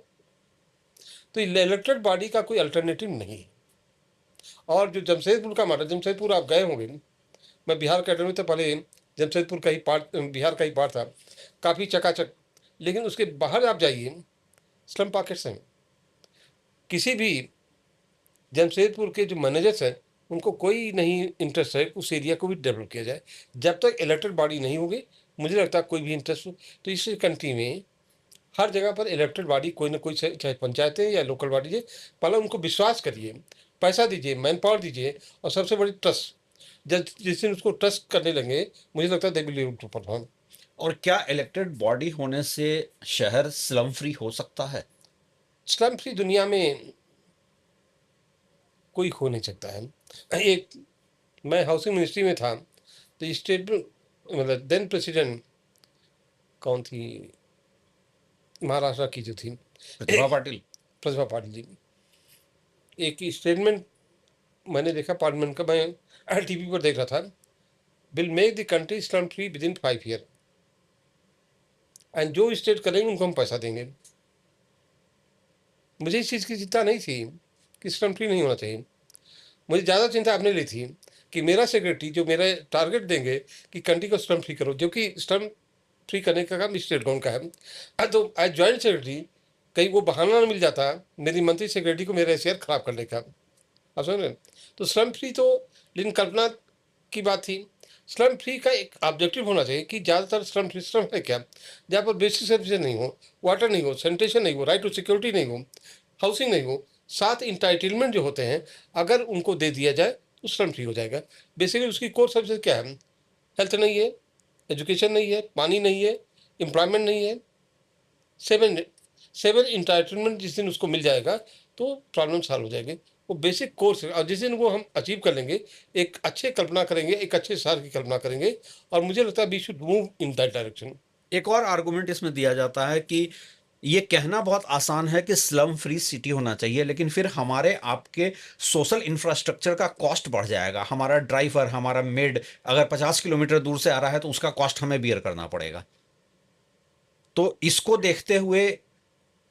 S1: तो इलेक्टेड बॉडी का कोई अल्टरनेटिव नहीं है। और जो जमशेदपुर का मॉडल, जमशेदपुर आप गए होंगे, मैं बिहार का में तो पहले जमशेदपुर का ही पार्ट, बिहार का ही पार्ट था, काफ़ी चकाचक। लेकिन उसके बाहर आप जाइए, स्लम पॉकेट्स हैं। किसी भी जमशेदपुर के जो मैनेजर्स हैं, उनको कोई नहीं इंटरेस्ट है उस एरिया को भी डेवलप किया जाए। जब तक इलेक्टेड बॉडी नहीं होगी, मुझे लगता है कोई भी इंटरेस्ट हो। तो इस कंट्री में हर जगह पर इलेक्टेड बॉडी कोई ना कोई, चाहे पंचायतें या लोकल बॉडी है, पहले उनको विश्वास करिए, पैसा दीजिए, मैन पावर दीजिए, और सबसे बड़ी ट्रस्ट। जब जिस दिन उसको ट्रस्ट करने लगे, मुझे लगता है they will able to perform.
S2: और क्या इलेक्टेड बॉडी होने से शहर स्लम फ्री हो सकता है?
S1: स्लम फ्री दुनिया में कोई हो नहीं सकता है। एक, मैं हाउसिंग मिनिस्ट्री में था, तो स्टेट मतलब देन प्रेसिडेंट कौन थी, महाराष्ट्र की जो थी,
S2: प्रतिभा पाटिल।
S1: प्रतिभा पाटिल जी, एक स्टेटमेंट मैंने देखा पार्लियामेंट का, मैं टीवी पर देख रहा था, will make the country slum free with in 5 year, and जो स्टेट करेंगे उनको हम पैसा देंगे। मुझे इस चीज़ की चिंता नहीं थी कि स्लम फ्री नहीं होना चाहिए। मुझे ज़्यादा चिंता अपने लिए थी कि मेरा सेक्रेटरी जो मेरा टारगेट देंगे कि कंट्री को स्लम फ्री करो, जो कि स्लम फ्री करने का काम स्टेट गवर्नमेंट का है। तो एज जॉइंट सेक्रेटरी कहीं वो बहाना ना मिल जाता मेरी मंत्री सेक्रेटरी को मेरा शेयर खराब करने का। आप समझ रहे हैं? तो स्लम फ्री तो, लेकिन कल्पना की बात थी। स्लम फ्री का एक ऑब्जेक्टिव होना चाहिए कि ज़्यादातर स्लम फ्री स्लम है क्या, जहाँ पर बेसिक सर्विसेज नहीं हो, वाटर नहीं हो, सैनिटेशन नहीं हो, राइट टू सिक्योरिटी नहीं हो, हाउसिंग नहीं हो, साथ इंटाइटलमेंट जो होते हैं अगर उनको दे दिया जाए तो स्लम फ्री हो जाएगा। बेसिकली उसकी कोर सर्विसेज क्या है? हेल्थ नहीं है, एजुकेशन नहीं है, पानी नहीं है, एम्प्लॉयमेंट नहीं है। 7 इंटाइटलमेंट जिस दिन उसको मिल जाएगा तो प्रॉब्लम सॉल्व हो जाएगी। वो बेसिक कोर्स है, और जिस दिन वो हम अचीव कर लेंगे, एक अच्छे कल्पना करेंगे, एक अच्छे शहर की कल्पना करेंगे, और मुझे लगता है we should move in that direction.
S2: एक और आर्गुमेंट इसमें दिया जाता है कि ये कहना बहुत आसान है कि स्लम फ्री सिटी होना चाहिए, लेकिन फिर हमारे आपके सोशल इंफ्रास्ट्रक्चर का कॉस्ट बढ़ जाएगा। हमारा ड्राइवर, हमारा मेड अगर 50 किलोमीटर दूर से आ रहा है तो उसका कॉस्ट हमें बियर करना पड़ेगा। तो इसको देखते हुए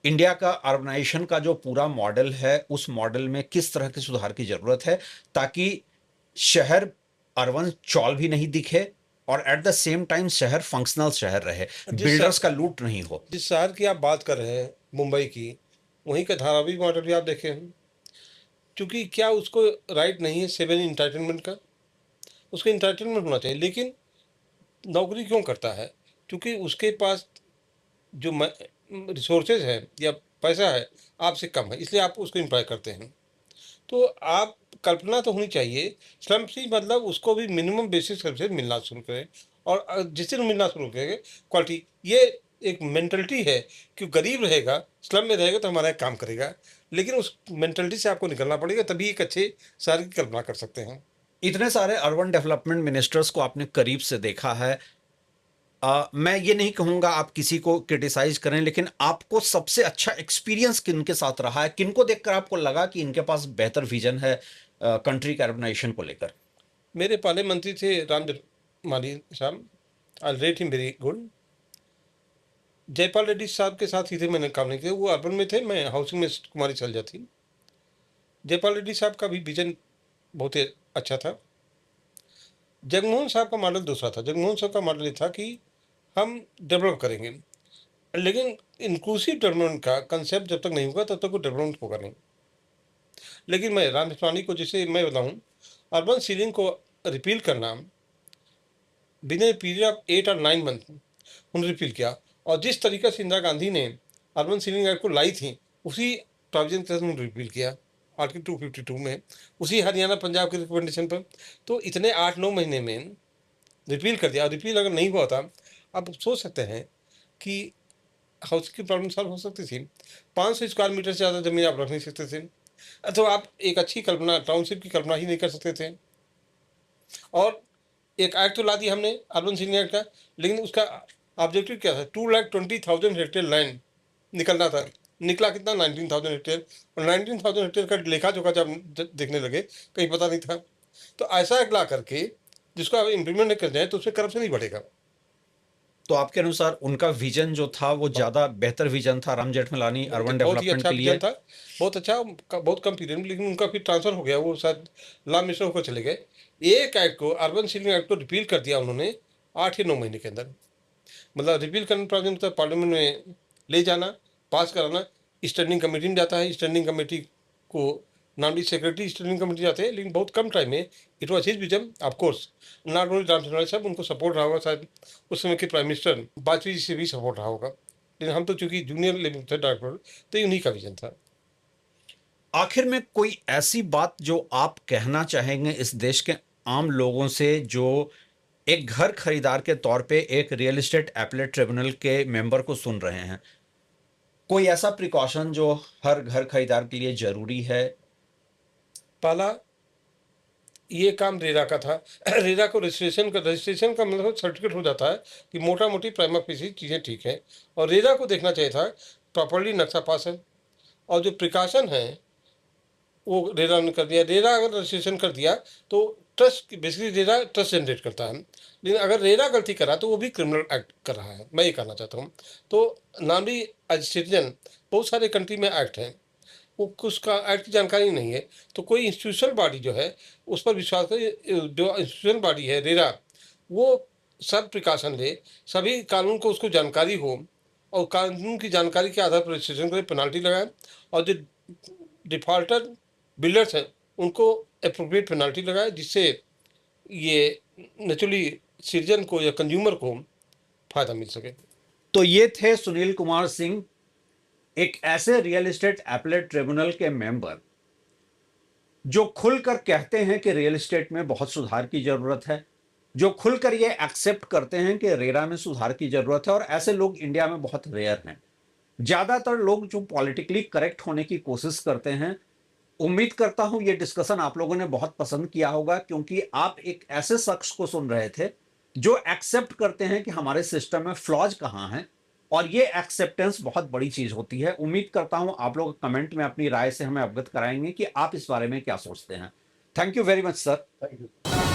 S2: इंडिया का अर्बनाइजेशन का जो पूरा मॉडल है, उस मॉडल में किस तरह के सुधार की जरूरत है ताकि शहर अर्बन चौल भी नहीं दिखे और एट द सेम टाइम शहर फंक्शनल शहर रहे, बिल्डर्स का लूट नहीं हो।
S1: जिस शहर की आप बात कर रहे हैं, मुंबई की, वहीं का धारावी मॉडल भी आप देखे हैं। क्योंकि क्या उसको राइट नहीं है 7 इंटाइटलमेंट का? उसको इंटाइटलमेंट होना चाहिए, लेकिन नौकरी क्यों करता है? क्योंकि उसके पास जो रिसोर्सेज है या पैसा है आपसे कम है, इसलिए आप उसको एम्प्लॉय करते हैं। तो आप कल्पना तो होनी चाहिए, स्लम फ्री मतलब उसको भी मिनिमम बेसिक सर्विसेज मिलना शुरू करें, और जिस दिन मिलना शुरू करेंगे क्वालिटी, ये एक मेंटलिटी है कि गरीब रहेगा, स्लम में रहेगा तो हमारा काम करेगा। लेकिन उस मेंटालिटी से आपको निकलना पड़ेगा, तभी एक अच्छे शहर की कल्पना कर सकते हैं।
S2: इतने सारे अर्बन डेवलपमेंट मिनिस्टर्स को आपने करीब से देखा है। मैं ये नहीं कहूंगा आप किसी को क्रिटिसाइज करें, लेकिन आपको सबसे अच्छा एक्सपीरियंस किनके साथ रहा है, किनको देखकर आपको लगा कि इनके पास बेहतर विजन है कंट्री के अर्बनाइजेशन को लेकर?
S1: मेरे पहले मंत्री थे राम माली साहब, आई rate him very good. Jaipal Reddy साहब के साथ ही थे, मैंने काम नहीं किया, वो अर्बन में थे, मैं हाउसिंग में कुमारी सलजा थी। जयपाल रेड्डी साहब का भी विजन बहुत ही अच्छा था। जगमोहन साहब का मॉडल दूसरा था। जगमोहन साहब का मॉडल ये था कि हम डेवलप करेंगे, लेकिन इंक्लूसिव डेवलपमेंट का कंसेप्ट जब तक नहीं होगा तब तक वो डेवलपमेंट होगा नहीं। लेकिन मैं राम विश्वानी को, जैसे मैं बताऊं, अर्बन सीलिंग को रिपील करना विद इन पीरियड ऑफ 8 और 9 मंथ उन्होंने रिपील किया। और जिस तरीके से इंदिरा गांधी ने अर्बन सीलिंग एक्ट को लाई थी, उसी प्रोविजन के तहत उन्होंने रिपील किया आर्टिकल 252 में, उसी हरियाणा पंजाब के रिकमेंडेशन पर। तो इतने 8-9 महीने में रिपील कर दिया। और रिपील अगर नहीं हुआ था, आप सोच सकते हैं कि हाउस की प्रॉब्लम सॉल्व हो सकती थी। 500 स्क्वायर मीटर से ज़्यादा जमीन आप रख नहीं सकते थे, तो आप एक अच्छी कल्पना, टाउनशिप की कल्पना ही नहीं कर सकते थे। और एक एक्ट तो ला दिया हमने अर्बन सीलिंग एक्ट का, लेकिन उसका ऑब्जेक्टिव क्या था? 2,20,000 हेक्टेयर लैंड निकलना था। निकला कितना? 19,000 हेक्टेयर। और 19,000 हेक्टेयर का लेखा जोखा जब देखने लगे, कहीं पता नहीं था। तो ऐसा एक्ट ला करके जिसको आप इम्प्लीमेंट कर जाए तो उसमें करप्शन ही बढ़ेगा।
S2: तो आपके अनुसार उनका विजन जो था वो ज्यादा बेहतर विजन था राम जेठमलानी अर्बन
S1: बहुत ही
S2: डेवलपमेंट
S1: अच्छा
S2: के लिए?
S1: विजन था, बहुत अच्छा, बहुत कम पीरियड में। लेकिन उनका फिर ट्रांसफर हो गया, वो शायद लॉ मिनिस्टर होकर चले गए। एक एक्ट को, अर्बन सीलिंग एक्ट को रिपील कर दिया उन्होंने 8 या 9 महीने के अंदर। मतलब रिपील करने प्रॉब्लम तो पार्लियामेंट में ले जाना, पास कराना, स्टैंडिंग कमेटी में जाता है, स्टैंडिंग कमेटी को नॉमिनी सेक्रेटरी स्टैंडिंग कमेटी जाते हैं, लेकिन बहुत कम टाइम में it was his vision. Of course not only Ram Chandra Sahab, उनको सपोर्ट रहा होगा शायद उस समय के प्राइम मिनिस्टर वाजपेयी जी से भी सपोर्ट रहा होगा, लेकिन हम तो चूंकि जूनियर लेवल थे डॉक्टर, तो ये उन्हीं का विजन था।
S2: आखिर में कोई ऐसी बात जो आप कहना चाहेंगे इस देश के आम लोगों से, जो एक घर खरीदार के तौर पे एक रियल एस्टेट एपेलेट ट्रिब्यूनल के मेंबर को सुन रहे हैं? कोई ऐसा प्रिकॉशन जो हर घर खरीदार के लिए जरूरी है?
S1: पहला, ये काम रेरा का था। रेरा को रजिस्ट्रेशन का मतलब सर्टिफिकेट हो जाता है कि मोटा मोटी प्राइमा फेसी चीज़ें ठीक है। और रेरा को देखना चाहिए था प्रॉपर्ली नक्शा पास है। और जो प्रिकॉशन है वो रेरा ने कर दिया। रेरा अगर रजिस्ट्रेशन कर दिया तो trust, basically RERA trust generate करता है, लेकिन अगर रेरा गलती करा तो वो भी क्रिमिनल एक्ट कर रहा है, मैं ये कहना चाहता हूँ। तो नॉर्मली एज सिटीजन बहुत सारे कंट्री में एक्ट हैं, वो उसका एक्ट की जानकारी नहीं है, तो कोई इंस्टीट्यूशनल बॉडी जो है उस पर विश्वास करे। जो इंस्टीट्यूशनल बॉडी है रेरा, वो सब प्रिकॉशन ले, सभी कानून को उसको जानकारी हो, और कानून की जानकारी के आधार पर रजिस्ट्रेशन करे, पेनाल्टी लगाए। और जो डिफॉल्टर बिल्डर्स हैं उनको अप्रोप्रिएट पेनाल्टी लगाए, जिससे ये नेचुरली सिटीजन को या कंज्यूमर को फायदा मिल सके।
S2: तो ये थे सुनील कुमार सिंह, एक ऐसे रियल एस्टेट एपेलेट ट्रिब्यूनल के मेंबर जो खुलकर कहते हैं कि रियल एस्टेट में बहुत सुधार की जरूरत है, जो खुलकर ये एक्सेप्ट करते हैं कि रेरा में सुधार की जरूरत है। और ऐसे लोग इंडिया में बहुत रेयर हैं। ज्यादातर लोग जो पॉलिटिकली करेक्ट होने की कोशिश करते हैं। उम्मीद करता हूं ये डिस्कशन आप लोगों ने बहुत पसंद किया होगा, क्योंकि आप एक ऐसे शख्स को सुन रहे थे जो एक्सेप्ट करते हैं कि हमारे सिस्टम में फ्लॉज कहां हैं, और ये एक्सेप्टेंस बहुत बड़ी चीज होती है। उम्मीद करता हूं आप लोग कमेंट में अपनी राय से हमें अवगत कराएंगे कि आप इस बारे में क्या सोचते हैं। Thank you very much sir.
S1: Thank you.